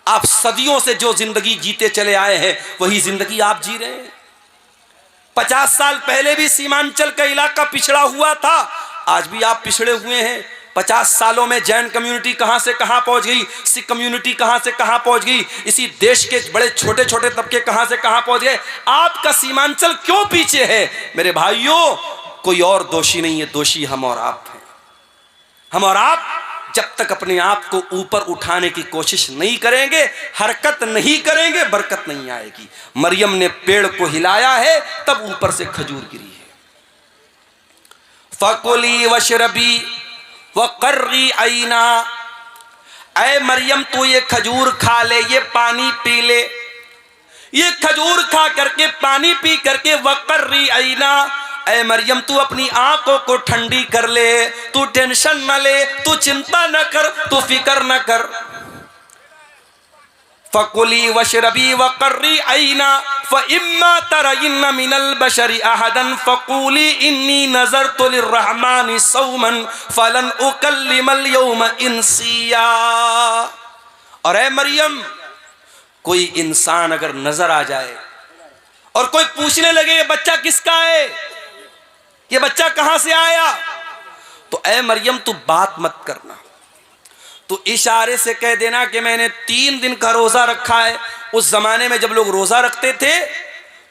[SPEAKER 1] आप सदियों से जो जिंदगी जीते चले आए हैं वही जिंदगी आप जी रहे हैं। 50 साल पहले भी सीमांचल का इलाका पिछड़ा हुआ था, आज भी आप पिछड़े हुए हैं। 50 सालों में जैन कम्युनिटी कहां से कहां पहुंच गई, सिख कम्युनिटी कहां से कहां पहुंच गई, इसी देश के बड़े छोटे छोटे तबके कहां से कहां पहुंच गए। आपका सीमांचल क्यों पीछे है? मेरे भाइयों, कोई और दोषी नहीं है, दोषी हम और आप हैं। हम और आप जब तक अपने आप को ऊपर उठाने की कोशिश नहीं करेंगे, हरकत नहीं करेंगे, बरकत नहीं आएगी। मरियम ने पेड़ को हिलाया है तब ऊपर से खजूर गिरी है। फकुली वशरबी वक़र्री आईना, ऐ मरियम तू ये खजूर खा ले, ये पानी पी ले, ये खजूर खा करके पानी पी करके वक़र्री आईना, ऐ मरियम तू अपनी आंखों को ठंडी कर ले, तू टेंशन न ले, तू चिंता न कर, तू फिक्र न कर। फकुली वशरबी वक़र्री आईना फ़इम्मा तरयिन्न मिनल बशरि अहदन फ़क़ूली इन्नी नज़रतु लिर्रहमानि सौमन फ़लन उकल्लिमल यौम इंसिया। और ऐ मरियम, कोई इंसान अगर नजर आ जाए और कोई पूछने लगे ये बच्चा किसका है, ये बच्चा कहां से आया, तो ऐ मरियम तू बात मत करना, तो इशारे से कह देना कि मैंने 3 दिन का रोजा रखा है। उस जमाने में जब लोग रोजा रखते थे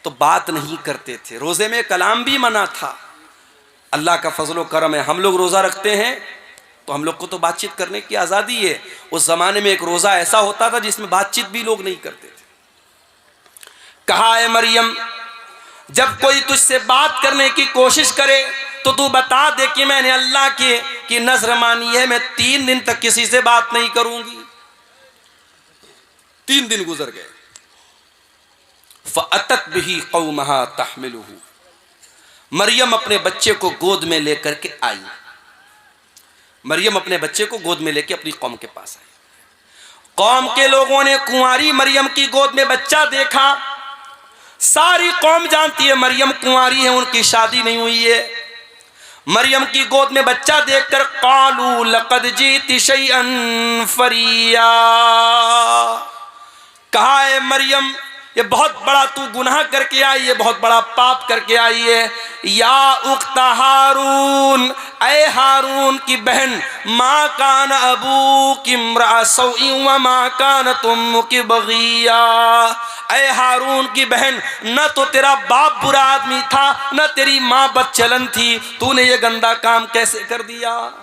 [SPEAKER 1] तो बात नहीं करते थे, रोजे में कलाम भी मना था। अल्लाह का फजलो करम है, हम लोग रोजा रखते हैं तो हम लोग को तो बातचीत करने की आज़ादी है। उस जमाने में एक रोजा ऐसा होता था जिसमें बातचीत भी लोग नहीं करते थे। कहा है मरियम, जब कोई तुझसे बात करने की कोशिश करे तो तू बता दे कि मैंने अल्लाह की नजर मानी है, मैं 3 दिन तक किसी से बात नहीं करूंगी। 3 दिन गुजर गए। फ़अतत बिही क़ौमहा तहमिलुहु, मरियम अपने बच्चे को गोद में लेकर के आई। मरियम अपने बच्चे को गोद में लेकर अपनी कौम के पास आई। कौम के लोगों ने कुंवारी मरियम की गोद में बच्चा देखा। सारी कौम जानती है मरियम कुंवारी है, उनकी शादी नहीं हुई है। मरियम की गोद में बच्चा देखकर कालू लक़द जीति शैअन फरिया, कहा है मरियम ये बहुत बड़ा तू गुनाह करके आई है, बहुत बड़ा पाप करके आई है। या उख्ता हारून, ऐ हारून की बहन, माँ कान अबू किम्रा सौई व माँ कान तुम की बगिया, ऐ हारून की बहन, न तो तेरा बाप बुरा आदमी था न तेरी माँ बदचलन थी, तूने ये गंदा काम कैसे कर दिया।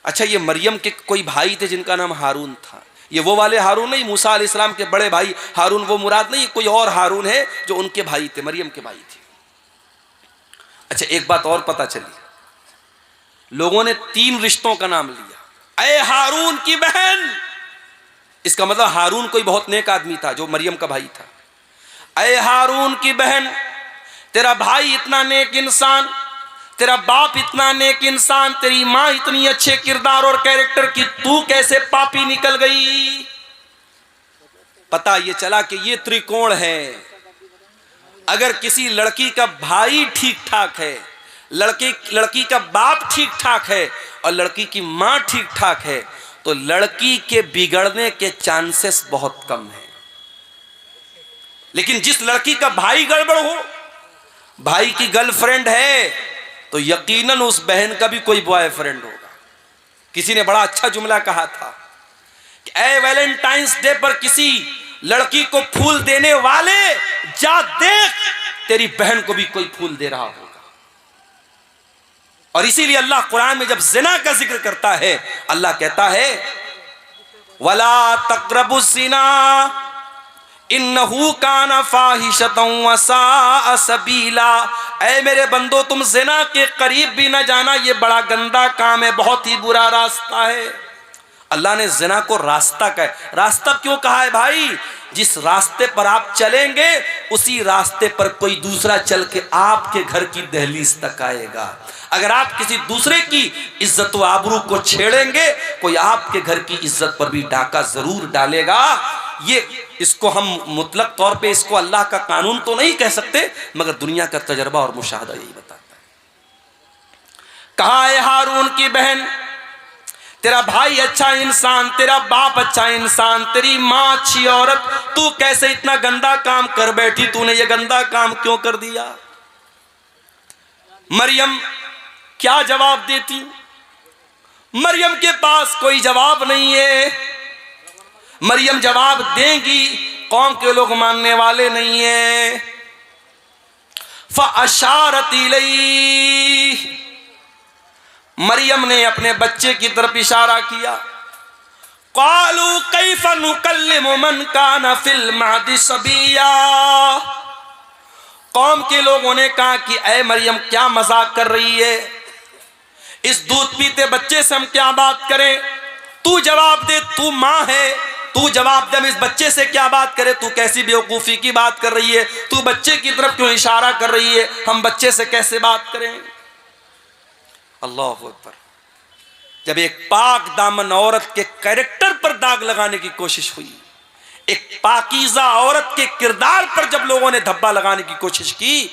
[SPEAKER 1] अच्छा, ये मरियम के कोई भाई थे जिनका नाम हारून था। ये वो वाले हारून नहीं, मूसा अलैहिस्सलाम के बड़े भाई हारून वो मुराद नहीं, कोई और हारून है जो उनके भाई थे, मरियम के भाई थे। अच्छा, एक बात और पता चली, लोगों ने 3 रिश्तों का नाम लिया। ऐ हारून की बहन, इसका मतलब हारून कोई बहुत नेक आदमी था जो मरियम का भाई था। ऐ हारून की बहन, तेरा भाई इतना नेक इंसान, तेरा बाप इतना नेक इंसान, तेरी माँ इतनी अच्छे किरदार और कैरेक्टर की, तू कैसे पापी निकल गई। पता ये चला कि ये त्रिकोण है। अगर किसी लड़की का भाई ठीक ठाक है, लड़की का बाप ठीक ठाक है और लड़की की माँ ठीक ठाक है, तो लड़की के बिगड़ने के चांसेस बहुत कम है। लेकिन जिस लड़की का भाई गड़बड़ हो, भाई की गर्लफ्रेंड है, तो यकीनन उस बहन का भी कोई बॉयफ्रेंड होगा। किसी ने बड़ा अच्छा जुमला कहा था कि ऐ वैलेंटाइंस डे पर किसी लड़की को फूल देने वाले, जा देख तेरी बहन को भी कोई फूल दे रहा होगा। और इसीलिए अल्लाह कुरान में जब ज़िना का जिक्र करता है, अल्लाह कहता है वला तक़रबुज़ ज़िना इन्नहु काना फ़ाहिशतन व साअ सबीला। ऐ मेरे बंदो, तुम ज़िना के करीब भी न जाना, ये बड़ा गंदा काम है, बहुत ही बुरा रास्ता है। अल्लाह ने ज़िना को रास्ता कहा है। रास्ता क्यों कहा है भाई? जिस रास्ते पर आप चलेंगे उसी रास्ते पर कोई दूसरा चल के आपके घर की दहलीज तक आएगा। अगर आप किसी दूसरे की इज्जत व आबरू को छेड़ेंगे, कोई आपके घर की इज्जत पर भी डाका जरूर डालेगा। ये इसको हम मुतलक तौर पे इसको अल्लाह का कानून तो नहीं कह सकते, मगर दुनिया का तजर्बा और मुशाहदा यही बताता है। कहा है हारून की बहन, तेरा भाई अच्छा इंसान, तेरा बाप अच्छा इंसान, तेरी माँ अच्छी औरत, तू कैसे इतना गंदा काम कर बैठी, तूने ये गंदा काम क्यों कर दिया। मरियम क्या जवाब देती? मरियम के पास कोई जवाब नहीं है। मरियम जवाब देंगी, कौम के लोग मानने वाले नहीं है। फ़अशारत इलैहि, मरियम ने अपने बच्चे की तरफ इशारा किया। क़ालू कैफ़ नुकल्लिमु मन काना फ़िल महदि सबिया। कौम के लोगों ने कहा कि ऐ मरियम, क्या मजाक कर रही है, इस दूध पीते बच्चे से हम क्या बात करें? तू जवाब दे, तू माँ है, तू जवाब दे, हम इस बच्चे से क्या बात करें? तू कैसी बेवकूफ़ी की बात कर रही है? तू बच्चे की तरफ क्यों इशारा कर रही है? हम बच्चे से कैसे बात करें? अल्लाह अकबर। जब एक पाक दामन औरत के कैरेक्टर पर दाग लगाने की कोशिश हुई, एक पाकीज़ा औरत के किरदार पर जब लोगों ने धब्बा लगाने की कोशिश की,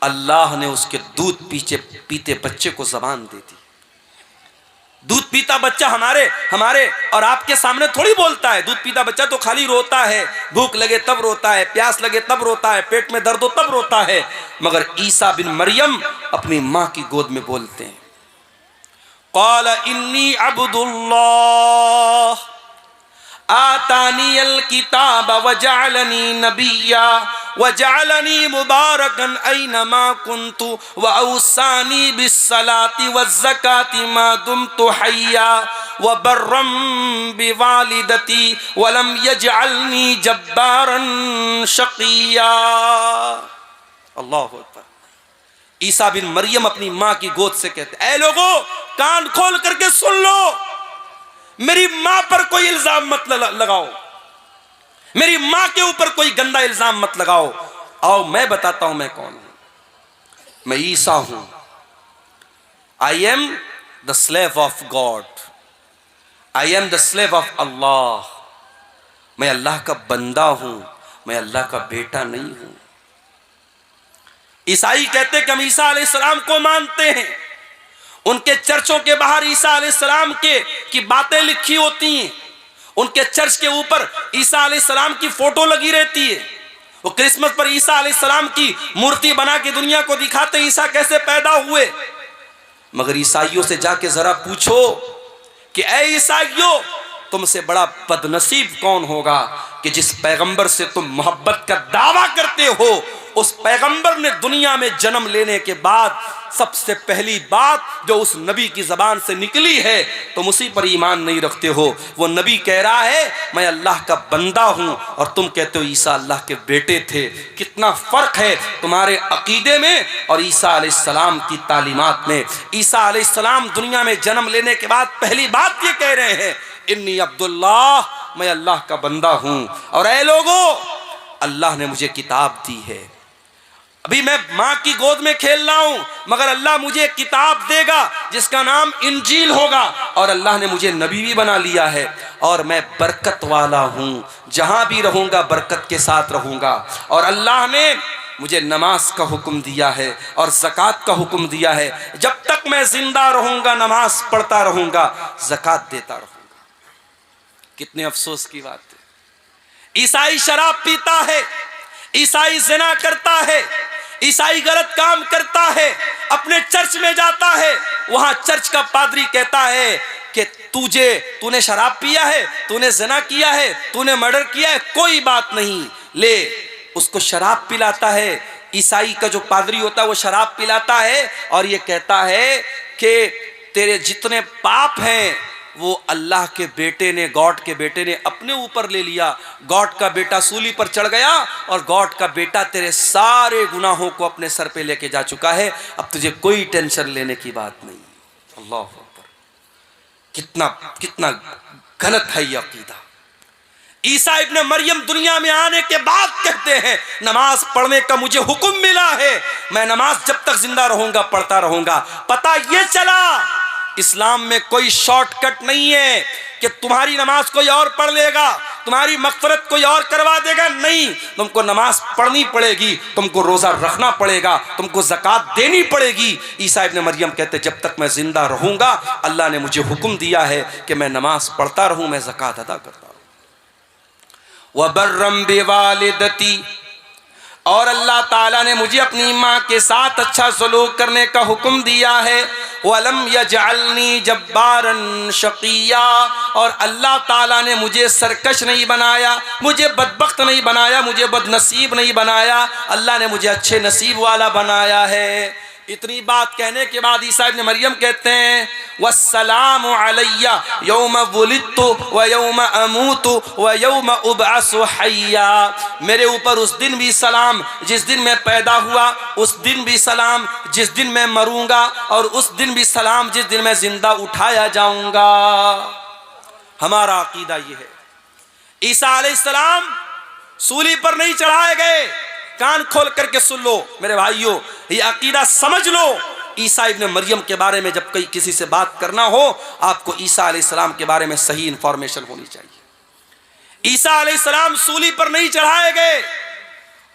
[SPEAKER 1] अल्लाह ने उसके दूध पीते बच्चे को ज़बान दे दी। दूध पीता बच्चा हमारे और आपके सामने थोड़ी बोलता है। दूध पीता बच्चा तो खाली रोता है, भूख लगे तब रोता है, प्यास लगे तब रोता है, पेट में दर्द हो तब रोता है। मगर ईसा बिन मरियम अपनी माँ की गोद में बोलते हैं। क़ाल इन्नी अब्दुल्लाह आतानी अल किताब वजअलनी नबिया वजअलनी मुबारकन ऐनमा कुन्तु वअौसानी बिस्सलाति वज़्ज़काति मा दुम्तु हय्या वबर्रम बिवालिदती वलम यजअलनी जब्बारन शक़िया। अल्लाहु अकबर। ईसा बिन मरियम अपनी माँ की गोद से कहते, ऐ लोगों, कान खोल करके सुन लो, मेरी माँ पर कोई इल्जाम मत लगाओ, मेरी माँ के ऊपर कोई गंदा इल्जाम मत लगाओ। आओ मैं बताता हूं मैं कौन हूं। मैं ईसा हूं। I am the slave of God, I am the slave of Allah. मैं अल्लाह का बंदा हूं, मैं अल्लाह का बेटा नहीं हूं। ईसाई कहते हैं कि हम ईसा अलैहिस्सलाम को मानते हैं। उनके चर्चों के बाहर ईसा अलैहिस्सलाम की बातें लिखी होती हैं। उनके चर्च के ऊपर ईसा अलैहिस्सलाम की फोटो लगी रहती है। वो क्रिसमस पर ईसा अलैहिस्सलाम की मूर्ति बना के दुनिया को दिखाते ईसा कैसे पैदा हुए। मगर ईसाइयों से जाके जरा पूछो कि ऐ ईसाइयों, तुमसे बड़ा बदनसीब कौन होगा कि जिस पैगंबर से तुम मोहब्बत का दावा करते हो, उस पैगंबर ने दुनिया में जन्म लेने के बाद सबसे पहली बात जो उस नबी की जबान से निकली है तुम उसी पर ईमान नहीं रखते हो। वो नबी कह रहा है मैं अल्लाह का बंदा हूं और तुम कहते हो ईसा अल्लाह के बेटे थे। कितना फर्क है तुम्हारे अकीदे में और ईसा अलैहिस्सलाम की तालीमात में। ईसा अलैहिस्सलाम दुनिया में जन्म लेने के बाद पहली बात ये कह रहे हैं इन्नी अब्दुल्लाह, मैं अल्लाह का बंदा हूं। और ऐ लोगों, अल्लाह ने मुझे किताब दी है। अभी मैं माँ की गोद में खेल रहा हूं, मगर अल्लाह मुझे किताब देगा जिसका नाम इंजील होगा। और अल्लाह ने मुझे नबी भी बना लिया है और मैं बरकत वाला हूं। जहां भी रहूंगा बरकत के साथ रहूंगा। और अल्लाह ने मुझे नमाज का हुक्म दिया है और ज़कात का हुक्म दिया है। जब तक मैं जिंदा रहूंगा नमाज पढ़ता रहूंगा, ज़कात देता रहूंगा। कितने अफसोस की बात है। ईसाई शराब पीता है, ईसाई ज़िना करता है, ईसाई गलत काम करता है, अपने चर्च में जाता है, वहां चर्च का पादरी कहता है कि तूने शराब पिया है, तूने ज़िना किया है, तूने मर्डर किया है, कोई बात नहीं, ले उसको शराब पिलाता है। ईसाई का जो पादरी होता है वो शराब पिलाता है और ये कहता है कि तेरे जितने पाप हैं वो अल्लाह के बेटे ने, गॉड के बेटे ने अपने ऊपर ले लिया। गॉड का बेटा सूली पर चढ़ गया और गॉड का बेटा तेरे सारे गुनाहों को अपने सर पे लेके जा चुका है। अब तुझे कोई टेंशन लेने की बात नहीं। अल्लाह अकबर, कितना कितना गलत है ये अकीदा। ईसा इब्ने मरियम दुनिया में आने के बाद कहते हैं नमाज पढ़ने का मुझे हुक्म मिला है, मैं नमाज जब तक जिंदा रहूंगा पढ़ता रहूंगा। पता ये चला इस्लाम में कोई शॉर्टकट नहीं है कि तुम्हारी नमाज कोई और पढ़ लेगा, तुम्हारी मगफरत कोई और करवा देगा। नहीं, तुमको नमाज पढ़नी पड़ेगी, तुमको रोज़ा रखना पड़ेगा, तुमको ज़कात देनी पड़ेगी। ईसा इब्ने मरियम कहते जब तक मैं ज़िंदा रहूँगा अल्लाह ने मुझे हुक्म दिया है कि मैं नमाज पढ़ता रहूँ, मैं ज़कात अदा करता रहूँ। वबर्रम बिवालिदती, और अल्लाह ताला ने मुझे अपनी माँ के साथ अच्छा सलूक करने का हुक्म दिया है। वलम यजअलनी जब्बारन शक़िया, और अल्लाह ताला ने मुझे सरकश नहीं बनाया, मुझे बदबख्त नहीं बनाया, मुझे बदनसीब नहीं बनाया। अल्लाह ने मुझे अच्छे नसीब वाला बनाया है। इतनी बात कहने के बाद ईसा इब्ने मरियम कहते हैं वस्सलामु अलैया यौम वुलिदतु व यौम अमूतु व यौम उबअसु हय्या, मेरे ऊपर उस दिन भी सलाम जिस दिन मैं पैदा हुआ, उस दिन भी सलाम जिस दिन मैं मरूंगा, और उस दिन भी सलाम जिस दिन मैं जिंदा उठाया जाऊंगा। हमारा अकीदा ये है। ईसा अलैहिस्सलाम सूली पर नहीं चढ़ाए गए। कान खोल करके सुन लो मेरे भाइयों, ये अकीदा समझ लो। ईसा इब्ने मरियम के बारे में जब कोई किसी से बात करना हो, आपको ईसा अलैहिस्सलाम के बारे में सही इंफॉर्मेशन होनी चाहिए। ईसा अलैहिस्सलाम सूली पर नहीं चढ़ाए गए,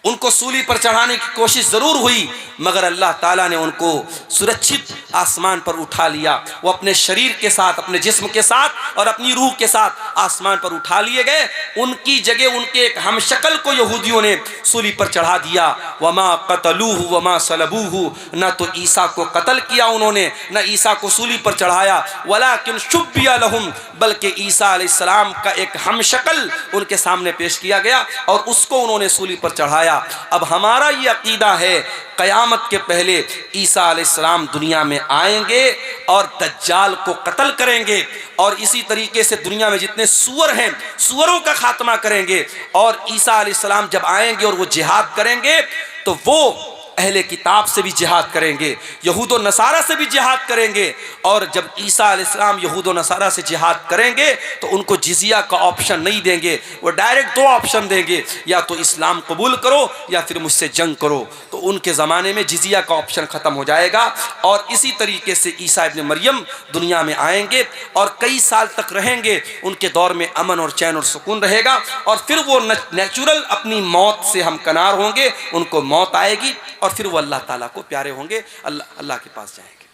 [SPEAKER 1] उनको सूली पर चढ़ाने की कोशिश जरूर हुई, मगर अल्लाह ताला ने उनको सुरक्षित आसमान पर उठा लिया। वो अपने शरीर के साथ, अपने जिस्म के साथ और अपनी रूह के साथ आसमान पर उठा लिए गए। उनकी जगह उनके एक हमशक्ल को यहूदियों ने सूली पर चढ़ा दिया। वमा क़तलूहु वमा सलबूहु, न तो ईसा को कत्ल किया उन्होंने, न ईसा को सूली पर चढ़ाया। वलाकिन शुब्बिया लहुम, बल्कि ईसा अलैहिस्सलाम का एक हमशक्ल उनके सामने पेश किया गया और उसको उन्होंने सूली पर चढ़ाया। अब हमारा ये अकीदा है क़यामत के पहले ईसा अलैहिस्सलाम दुनिया में आएंगे और दज्जाल को कत्ल करेंगे, और इसी तरीके से दुनिया में जितने सूअर हैं सूअरों का खात्मा करेंगे। और ईसा अलैहिस्सलाम जब आएंगे और वो जिहाद करेंगे तो वो अहले किताब से भी जिहाद करेंगे, यहूद और नसारा से भी जिहाद करेंगे। और जब ईसा अलैहिस्सलाम यहूद और नसारा से जिहाद करेंगे तो उनको जिजिया का ऑप्शन नहीं देंगे, वो डायरेक्ट दो ऑप्शन देंगे, या तो इस्लाम कबूल करो या फिर मुझसे जंग करो। तो उनके ज़माने में जिजिया का ऑप्शन ख़त्म हो जाएगा। और इसी तरीके से ईसा इब्ने मरियम दुनिया में आएंगे और कई साल तक रहेंगे। उनके दौर में अमन और चैन और सुकून रहेगा, और फिर वो नेचुरल अपनी मौत से हमकनार होंगे, उनको मौत आएगी और और फिर वो अल्लाह ताला को प्यारे होंगे, अल्लाह के पास जाएंगे।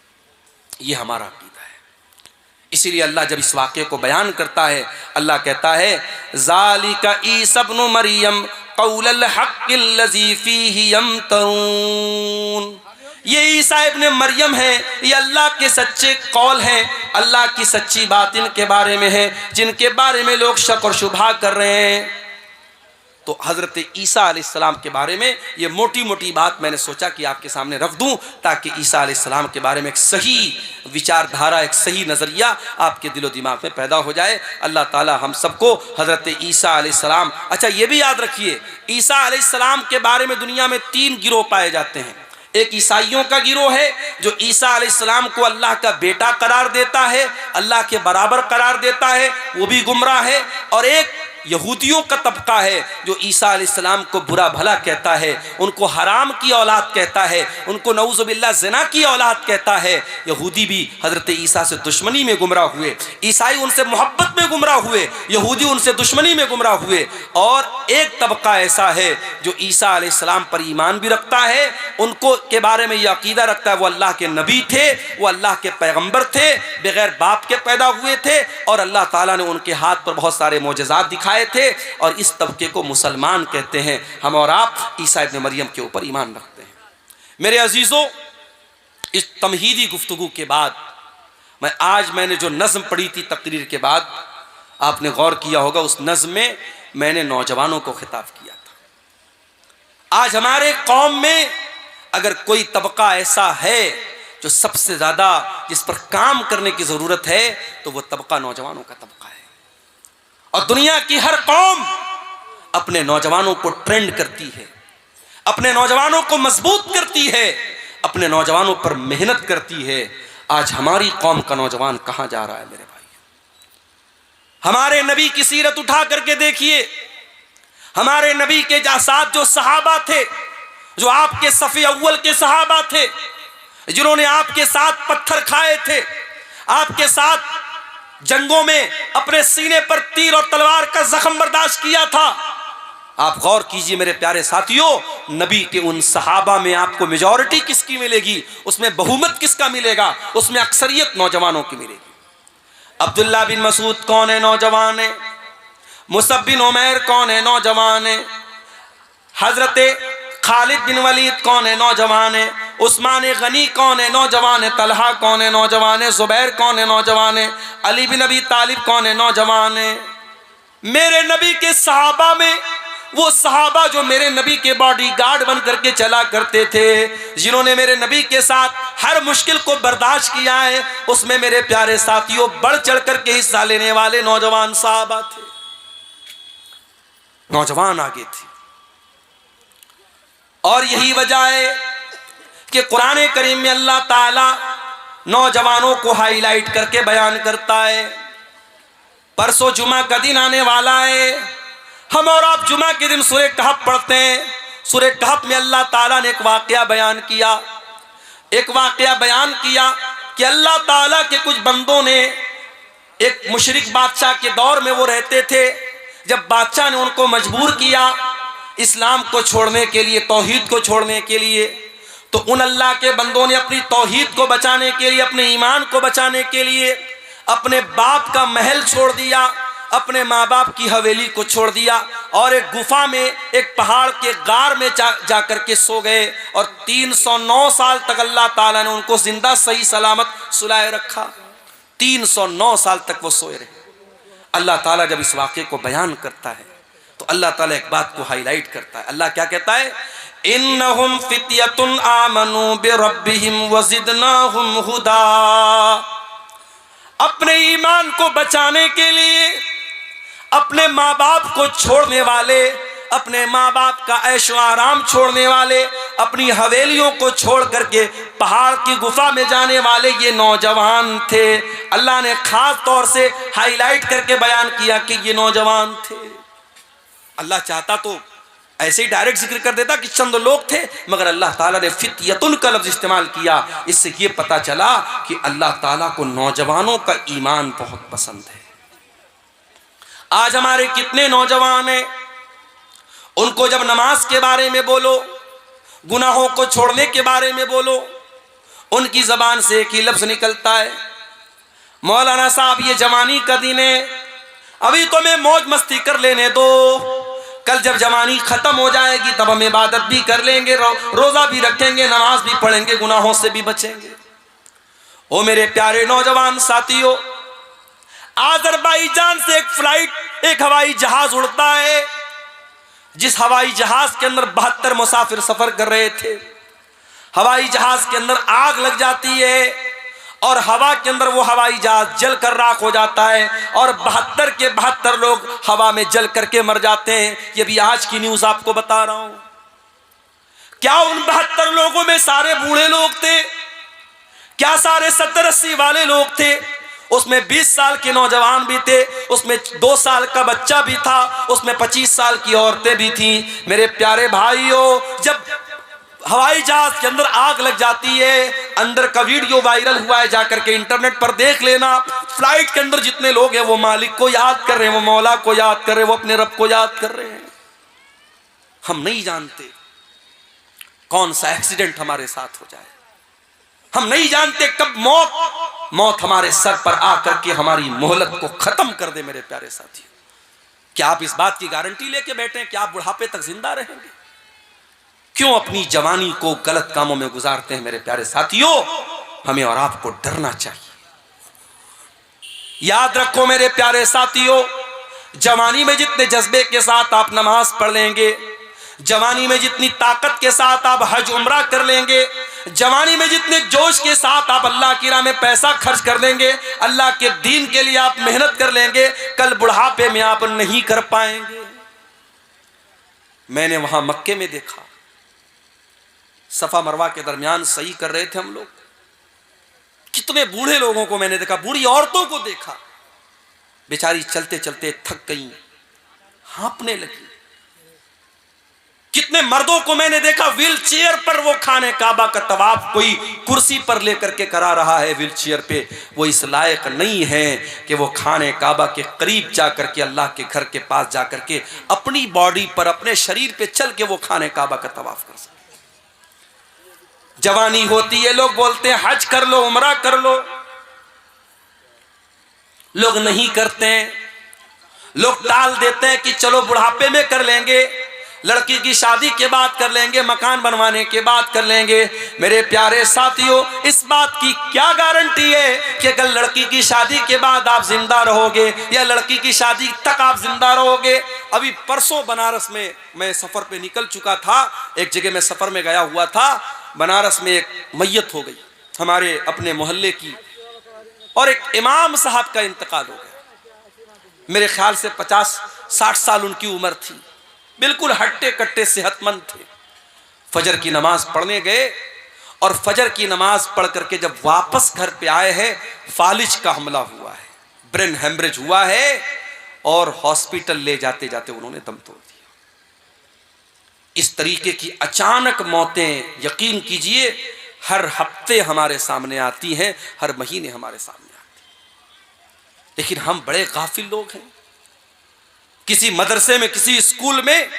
[SPEAKER 1] ये हमारा अकीदा है। इसीलिए अल्लाह जब इस वाक़े को बयान करता है, अल्लाह कहता है ज़ालिका ईसा इब्नु मरियम क़ौलल हक़्क़िल्लज़ी फ़ीही यमतरून। ये ईसा इब्ने मरियम है, ये अल्लाह के सच्चे कौल हैं, अल्लाह की सच्ची बात इनके बारे में है जिनके बारे में लोग शक और शुबहा कर रहे हैं। तो हज़रत ईसा अलैहिस्सलाम के बारे में ये मोटी मोटी बात मैंने सोचा कि आपके सामने रख दूं, ताकि ईसा अलैहिस्सलाम के बारे में एक सही विचारधारा, एक सही नज़रिया आपके दिलो दिमाग में पैदा हो जाए। अल्लाह ताला हम सबको हज़रत ईसा अलैहिस्सलाम, अच्छा ये भी याद रखिए, ईसा अलैहिस्सलाम के बारे में दुनिया में 3 गिरोह पाए जाते हैं। एक ईसाइयों का गिरोह है जो ईसा अलैहिस्सलाम को अल्लाह का बेटा करार देता है, अल्लाह के बराबर करार देता है, वो भी गुमराह है। और एक यहूदियों का तबका है जो ईसा अलैहिस्सलाम को बुरा भला कहता है, उनको हराम की औलाद कहता है, उनको नऊज़ुबिल्लाह ज़िना की औलाद कहता है। यहूदी भी हज़रत ईसा से दुश्मनी में गुमराह हुए, ईसाई उनसे मोहब्बत में गुमराह हुए, यहूदी उनसे दुश्मनी में गुमराह हुए। और एक तबका ऐसा है जो ईसा अलैहिस्सलाम पर ईमान भी रखता है, उनको के बारे में यह अकीदा रखता है वो अल्लाह के नबी थे, वो अल्लाह के पैगम्बर थे, बग़ैर बाप के पैदा हुए थे और अल्लाह ताला ने उनके हाथ पर बहुत सारे मोजज़ात दिखाए थे। और इस तबके को मुसलमान कहते हैं। हम और आप ईसा इब्ने मरियम के ऊपर ईमान रखते हैं। मेरे अजीज़ों, इस तमहीदी गुफ्तगू के बाद मैंने जो नज़्म पढ़ी थी तकरीर के बाद, आपने गौर किया होगा उस नज़्म में मैंने नौजवानों को खिताब किया था। आज हमारे कौम में अगर कोई तबका ऐसा है जो सबसे ज़्यादा जिस पर काम करने की ज़रूरत है तो वो तबका नौजवानों का तबका है। और दुनिया की हर कौम अपने नौजवानों को ट्रेंड करती है, अपने नौजवानों को मजबूत करती है, अपने नौजवानों पर मेहनत करती है। आज हमारी कौम का नौजवान कहां जा रहा है मेरे भाई? हमारे नबी की सीरत उठा करके देखिए। हमारे नबी के साथ जो सहाबा थे, जो आपके सफ़े अव्वल के सहाबा थे, जिन्होंने आपके साथ पत्थर खाए थे, आपके साथ जंगों में अपने सीने पर तीर और तलवार का जख्म बर्दाश्त किया था। आप गौर कीजिए मेरे प्यारे साथियों, नबी के उन सहाबा में आपको मेजॉरिटी किसकी मिलेगी, उसमें बहुमत किसका मिलेगा? उसमें अक्सरियत नौजवानों की मिलेगी। अब्दुल्ला बिन मसूद कौन है? नौजवान है। मुसअब बिन उमैर कौन है? नौजवान है। हजरत खालिद बिन वलीद कौन है? नौजवान है। उस्मान गनी कौन है? नौजवान है। तलहा कौन है? नौजवान है। जुबैर कौन है? नौजवान है। अली बिन अबी तालिब कौन है? नौजवान है। मेरे नबी के सहाबा में वो सहाबा जो मेरे नबी के बॉडीगार्ड बन करके चला करते थे, जिन्होंने मेरे नबी के साथ हर मुश्किल को बर्दाश्त किया है, उसमें मेरे प्यारे साथियों बढ़ चढ़ करके हिस्सा लेने वाले नौजवान सहाबा थे। नौजवान आगे थे। और यही वजह है कि कुरान करीम में अल्लाह ताला नौजवानों को हाईलाइट करके बयान करता है। परसों जुमा का दिन आने वाला है, हम और आप जुमा के दिन सूरह कहफ पढ़ते हैं। सूरह कहफ में अल्लाह ताला ने एक वाकया बयान किया कि अल्लाह ताला के कुछ बंदों ने, एक मुशरिक बादशाह के दौर में वो रहते थे, जब बादशाह ने उनको मजबूर किया इस्लाम को छोड़ने के लिए, तौहीद को छोड़ने के लिए, तो उन अल्लाह के बंदों ने अपनी तौहीद को बचाने के लिए, अपने ईमान को बचाने के लिए अपने बाप का महल छोड़ दिया, अपने माँ बाप की हवेली को छोड़ दिया और एक गुफा में, एक पहाड़ के गार में जा करके सो गए। और 309 साल तक अल्लाह ताला ने उनको जिंदा सही सलामत सुलाए रखा। 309 साल तक वो सोए रहे। अल्लाह ताला जब इस वाक़े को बयान करता है तो अल्लाह ताला एक बात को हाईलाइट करता है। अल्लाह क्या कहता है? इन्नहुम फित्यतुन आमनू बिरब्बिहिम वज़िदनाहुम हुदा। अपने ईमान को बचाने के लिए अपने माँ बाप को छोड़ने वाले, अपने माँ बाप का ऐशो आराम छोड़ने वाले, अपनी हवेलियों को छोड़ करके पहाड़ की गुफा में जाने वाले ये नौजवान थे। अल्लाह ने खास तौर से हाईलाइट करके बयान किया कि ये नौजवान थे। अल्लाह चाहता तो ऐसे ही डायरेक्ट जिक्र कर देता कि चंद लोग थे, मगर अल्लाह ताला ने फित्यतुन का लफ्ज़ इस्तेमाल किया। इससे ये पता चला कि अल्लाह ताला को नौजवानों का ईमान बहुत पसंद है। आज हमारे कितने नौजवान हैं, उनको जब नमाज के बारे में बोलो गुनाहों को छोड़ने के बारे में बोलो, उनकी जबान से एक ही लफ्ज निकलता है, मौलाना साहब ये जवानी का दिन है, अभी तो मैं मौज मस्ती कर लेने दो, कल जब जवानी खत्म हो जाएगी तब हम इबादत भी कर लेंगे, रोजा भी रखेंगे, नमाज भी पढ़ेंगे, गुनाहों से भी बचेंगे। ओ मेरे प्यारे नौजवान साथियों, अजरबैजान से एक फ्लाइट, एक हवाई जहाज उड़ता है, जिस हवाई जहाज के अंदर 72 मुसाफिर सफर कर रहे थे। हवाई जहाज के अंदर आग लग जाती है और हवा के अंदर वो हवाई जहाज जल कर राख हो जाता है और 72 के 72 लोग हवा में जल करके मर जाते हैं। ये भी आज की न्यूज आपको बता रहा हूं। क्या उन 72 लोगों में सारे बूढ़े लोग थे? क्या सारे 70-80 वाले लोग थे? उसमें 20 साल के नौजवान भी थे, उसमें 2 साल का बच्चा भी था, उसमें 25 साल की औरतें भी थीं। मेरे प्यारे भाइयों, जब हवाई जहाज के अंदर आग लग जाती है, अंदर का वीडियो वायरल हुआ है, जाकर के इंटरनेट पर देख लेना। फ्लाइट के अंदर जितने लोग हैं वो मालिक को याद कर रहे हैं, वो मौला को याद कर रहे हैं, वो अपने रब को याद कर रहे हैं। हम नहीं जानते कौन सा एक्सीडेंट हमारे साथ हो जाए, हम नहीं जानते कब मौत हमारे सर पर आकर के हमारी मोहलत को खत्म कर दे। मेरे प्यारे साथियों, क्या आप इस बात की गारंटी लेके बैठे हैं कि आप बुढ़ापे तक जिंदा रहेंगे? क्यों अपनी जवानी को गलत कामों में गुजारते हैं? मेरे प्यारे साथियों, हमें और आपको डरना चाहिए। याद रखो मेरे प्यारे साथियों, जवानी में जितने जज्बे के साथ आप नमाज पढ़ लेंगे, जवानी में जितनी ताकत के साथ आप हज उम्रा कर लेंगे, जवानी में जितने जोश के साथ आप अल्लाह की राह में पैसा खर्च कर देंगे, अल्लाह के दीन के लिए आप मेहनत कर लेंगे, कल बुढ़ापे में आप नहीं कर पाएंगे। मैंने वहां मक्के में देखा, सफा मरवा के दरमियान सही कर रहे थे हम लोग, कितने बूढ़े लोगों को मैंने देखा, बूढ़ी औरतों को देखा, बेचारी चलते चलते थक गई, हाँपने लगी। कितने मर्दों को मैंने देखा व्हील चेयर पर, वो खाने काबा का तवाफ कोई कुर्सी पर लेकर के करा रहा है व्हील चेयर पे। वो इस लायक नहीं है कि वो खाने काबा के करीब जाकर के, अल्लाह के घर के पास जाकर के अपनी बॉडी पर, अपने शरीर पे चल के वो खाने काबा का तवाफ कर सके। जवानी होती है, लोग बोलते हैं हज कर लो, उमरा कर लो, लोग नहीं करते हैं, लोग टाल देते हैं कि चलो बुढ़ापे में कर लेंगे, लड़की की शादी के बाद कर लेंगे, मकान बनवाने के बाद कर लेंगे। मेरे प्यारे साथियों, इस बात की क्या गारंटी है कि अगर लड़की की शादी के बाद आप जिंदा रहोगे या लड़की की शादी तक आप जिंदा रहोगे? अभी परसों बनारस में मैं सफर पे निकल चुका था, एक जगह मैं सफर में गया हुआ था, बनारस में एक मैयत हो गई हमारे अपने मोहल्ले की, और एक इमाम साहब का इंतकाल हो गया। मेरे ख्याल से 50-60 साल उनकी उम्र थी, बिल्कुल हट्टे कट्टे सेहतमंद थे। फजर की नमाज पढ़ने गए और फजर की नमाज पढ़ करके जब वापस घर पे आए हैं, फालिज का हमला हुआ है, ब्रेन हेमरेज हुआ है और हॉस्पिटल ले जाते जाते उन्होंने दम तोड़ दिया। इस तरीके की अचानक मौतें, यकीन कीजिए, हर हफ्ते हमारे सामने आती हैं, हर महीने हमारे सामने आती हैं। लेकिन हम बड़े गाफिल लोग हैं। किसी मदरसे में, किसी स्कूल में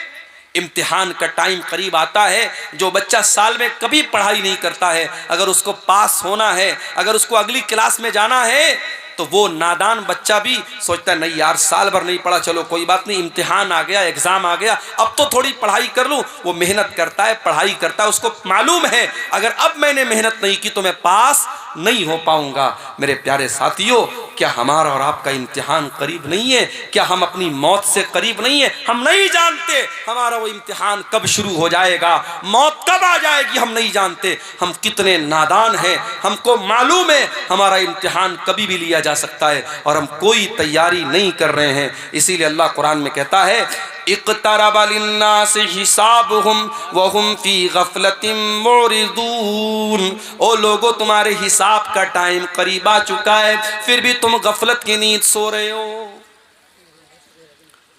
[SPEAKER 1] इम्तिहान का टाइम करीब आता है, जो बच्चा साल में कभी पढ़ाई नहीं करता है, अगर उसको पास होना है, अगर उसको अगली क्लास में जाना है, तो वो नादान बच्चा भी सोचता है नहीं यार, साल भर नहीं पढ़ा, चलो कोई बात नहीं, इम्तिहान आ गया, एग्जाम आ गया, अब तो थोड़ी पढ़ाई कर लूं। वो मेहनत करता है, पढ़ाई करता है, उसको मालूम है अगर अब मैंने मेहनत नहीं की तो मैं पास नहीं हो पाऊंगा। मेरे प्यारे साथियों, क्या हमारा और आपका इम्तिहान करीब नहीं है? क्या हम अपनी मौत से करीब नहीं है? हम नहीं जानते हमारा वो इम्तिहान कब शुरू हो जाएगा, मौत कब आ जाएगी, हम नहीं जानते। हम कितने नादान हैं, हमको मालूम है हमारा इम्तिहान कभी भी लिया जा सकता है और हम कोई तैयारी नहीं कर रहे हैं। इसीलिए अल्लाह कुरान में कहता है, इक़्तरब लिन्नासि हिसाबुहुम व हुम फी गफलतिन मुरिदून। ओ लोगो, तुम्हारे हिसाब का टाइम करीब आ चुका है, फिर भी तुम गफलत की नींद सो रहे हो।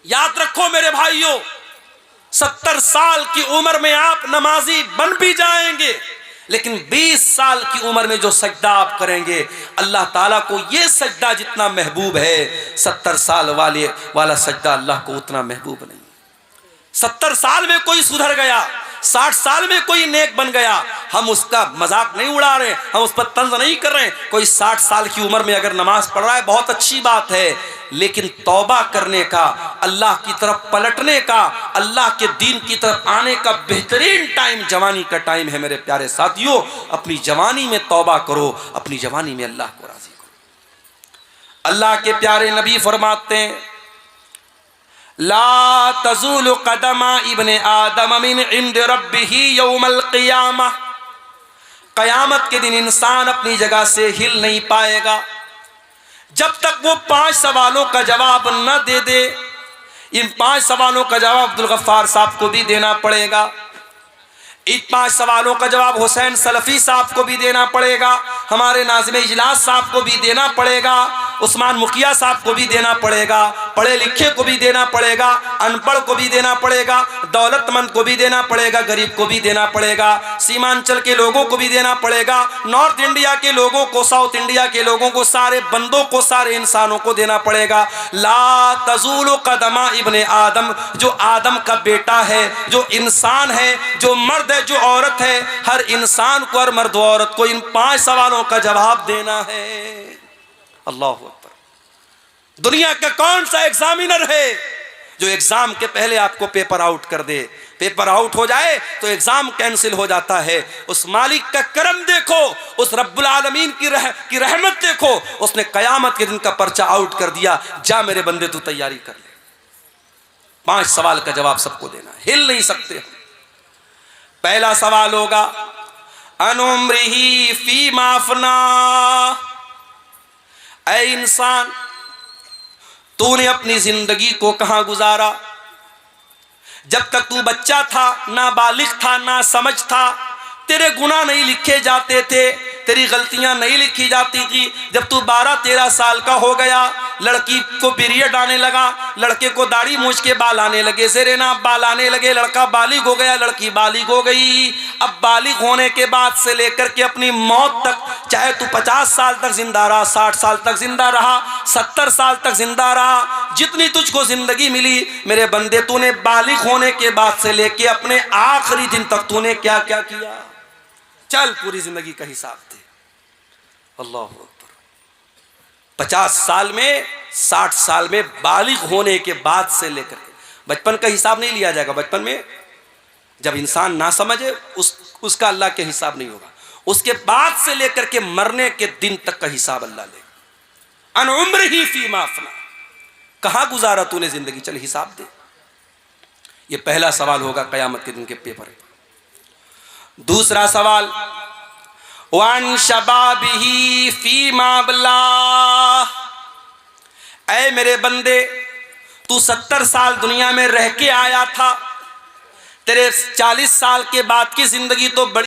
[SPEAKER 1] याद रखो मेरे भाइयों, 70 साल की उम्र में आप नमाजी बन भी जाएंगे, लेकिन 20 साल की उम्र में जो सजदा आप करेंगे, अल्लाह ताला को ये सजदा जितना महबूब है, 70 साल वाला सजदा अल्लाह को उतना महबूब नहीं। 70 साल में कोई सुधर गया, 60 साल में कोई नेक बन गया, हम उसका मजाक नहीं उड़ा रहे, हम उस पर तंज नहीं कर रहे। कोई 60 साल की उम्र में अगर नमाज पढ़ रहा है बहुत अच्छी बात है, लेकिन तौबा करने का, अल्लाह की तरफ पलटने का, अल्लाह के दीन की तरफ आने का बेहतरीन टाइम जवानी का टाइम है। मेरे प्यारे साथियों, अपनी जवानी में तौबा करो, अपनी जवानी में अल्लाह को राजी करो। अल्लाह के प्यारे नबी फरमाते हैं, ला तज़ूलु क़दमा इब्ने आदम मिन इंद रब्बिही यौमल क़ियामा। क़यामत के दिन इंसान अपनी जगह से हिल नहीं पाएगा जब तक वो 5 सवालों का जवाब न दे दे। इन 5 सवालों का जवाब अब्दुल गफ्फार साहब को भी देना पड़ेगा, इन 5 सवालों का जवाब हुसैन सलफ़ी साहब को भी देना पड़ेगा, हमारे नाज़िम इजलास साहब को भी देना पड़ेगा, उस्मान मुखिया साहब को भी देना पड़ेगा, पढ़े लिखे को भी देना पड़ेगा, अनपढ़ को भी देना पड़ेगा, दौलतमंद को भी देना पड़ेगा, गरीब को भी देना पड़ेगा, सीमांचल के लोगों को भी देना पड़ेगा, नॉर्थ इंडिया के लोगों को, साउथ इंडिया के लोगों को, सारे बंदों को, सारे इंसानों को देना पड़ेगा। ला तज़ूलु क़दमा इब्ने आदम, जो आदम का बेटा है, जो इंसान है, जो मर्द है, जो औरत है, हर इंसान को, हर मर्द औरत को इन 5 सवालों का जवाब देना है। अल्लाह अकबर। दुनिया का कौन सा एग्जामिनर है जो एग्जाम के पहले आपको पेपर आउट कर दे? पेपर आउट हो जाए तो एग्जाम कैंसिल हो जाता है। उस मालिक का करम देखो, उस रब्बुल आलमीन की रहमत देखो, उसने कयामत के दिन का पर्चा आउट कर दिया। जा मेरे बंदे तू तैयारी कर ले, 5 सवाल का जवाब सबको देना है, हिल नहीं सकते। पहला सवाल होगा अनुम्रिही फीमा अफना। ऐ इंसान, तूने अपनी जिंदगी को कहां गुजारा? जब तक तू बच्चा था, ना बालिग था, ना समझ था, तेरे गुनाह नहीं लिखे जाते थे, तेरी गलतियां नहीं लिखी जाती थी। जब तू 12-13 साल का हो गया, लड़की को पीरियड आने लगा, लड़के को दाढ़ी मूछ के बाल आने लगे, सेरेना बाल आने लगे, लड़का बालिग हो गया, लड़की बालिग हो गई। अब बालिग होने के बाद से लेकर के अपनी मौत तक, चाहे तू 50 साल तक जिंदा रहा, 60 साल तक जिंदा रहा, 70 साल तक जिंदा रहा, जितनी तुझको जिंदगी मिली मेरे बंदे, तूने बालिग होने के बाद से लेके अपने आखिरी दिन तक तूने क्या क्या किया? चल पूरी जिंदगी का हिसाब दे। अल्लाह अकबर। 50 साल में, 60 साल में, बालिग होने के बाद से लेकर के, बचपन का हिसाब नहीं लिया जाएगा। बचपन में जब इंसान ना समझे उसका अल्लाह के हिसाब नहीं होगा। उसके बाद से लेकर के मरने के दिन तक का हिसाब अल्लाह लेगा। अन उम्रिही फीमा अफना, कहां गुजारा तूने जिंदगी, चल हिसाब दे। ये पहला सवाल होगा कयामत के दिन के पेपर पर। दूसरा सवाल वन शबाबिही फीमा अबला। ऐ मेरे बंदे, तू 70 साल दुनिया में रह के आया था, तेरे 40 साल के बाद की जिंदगी तो बड़ी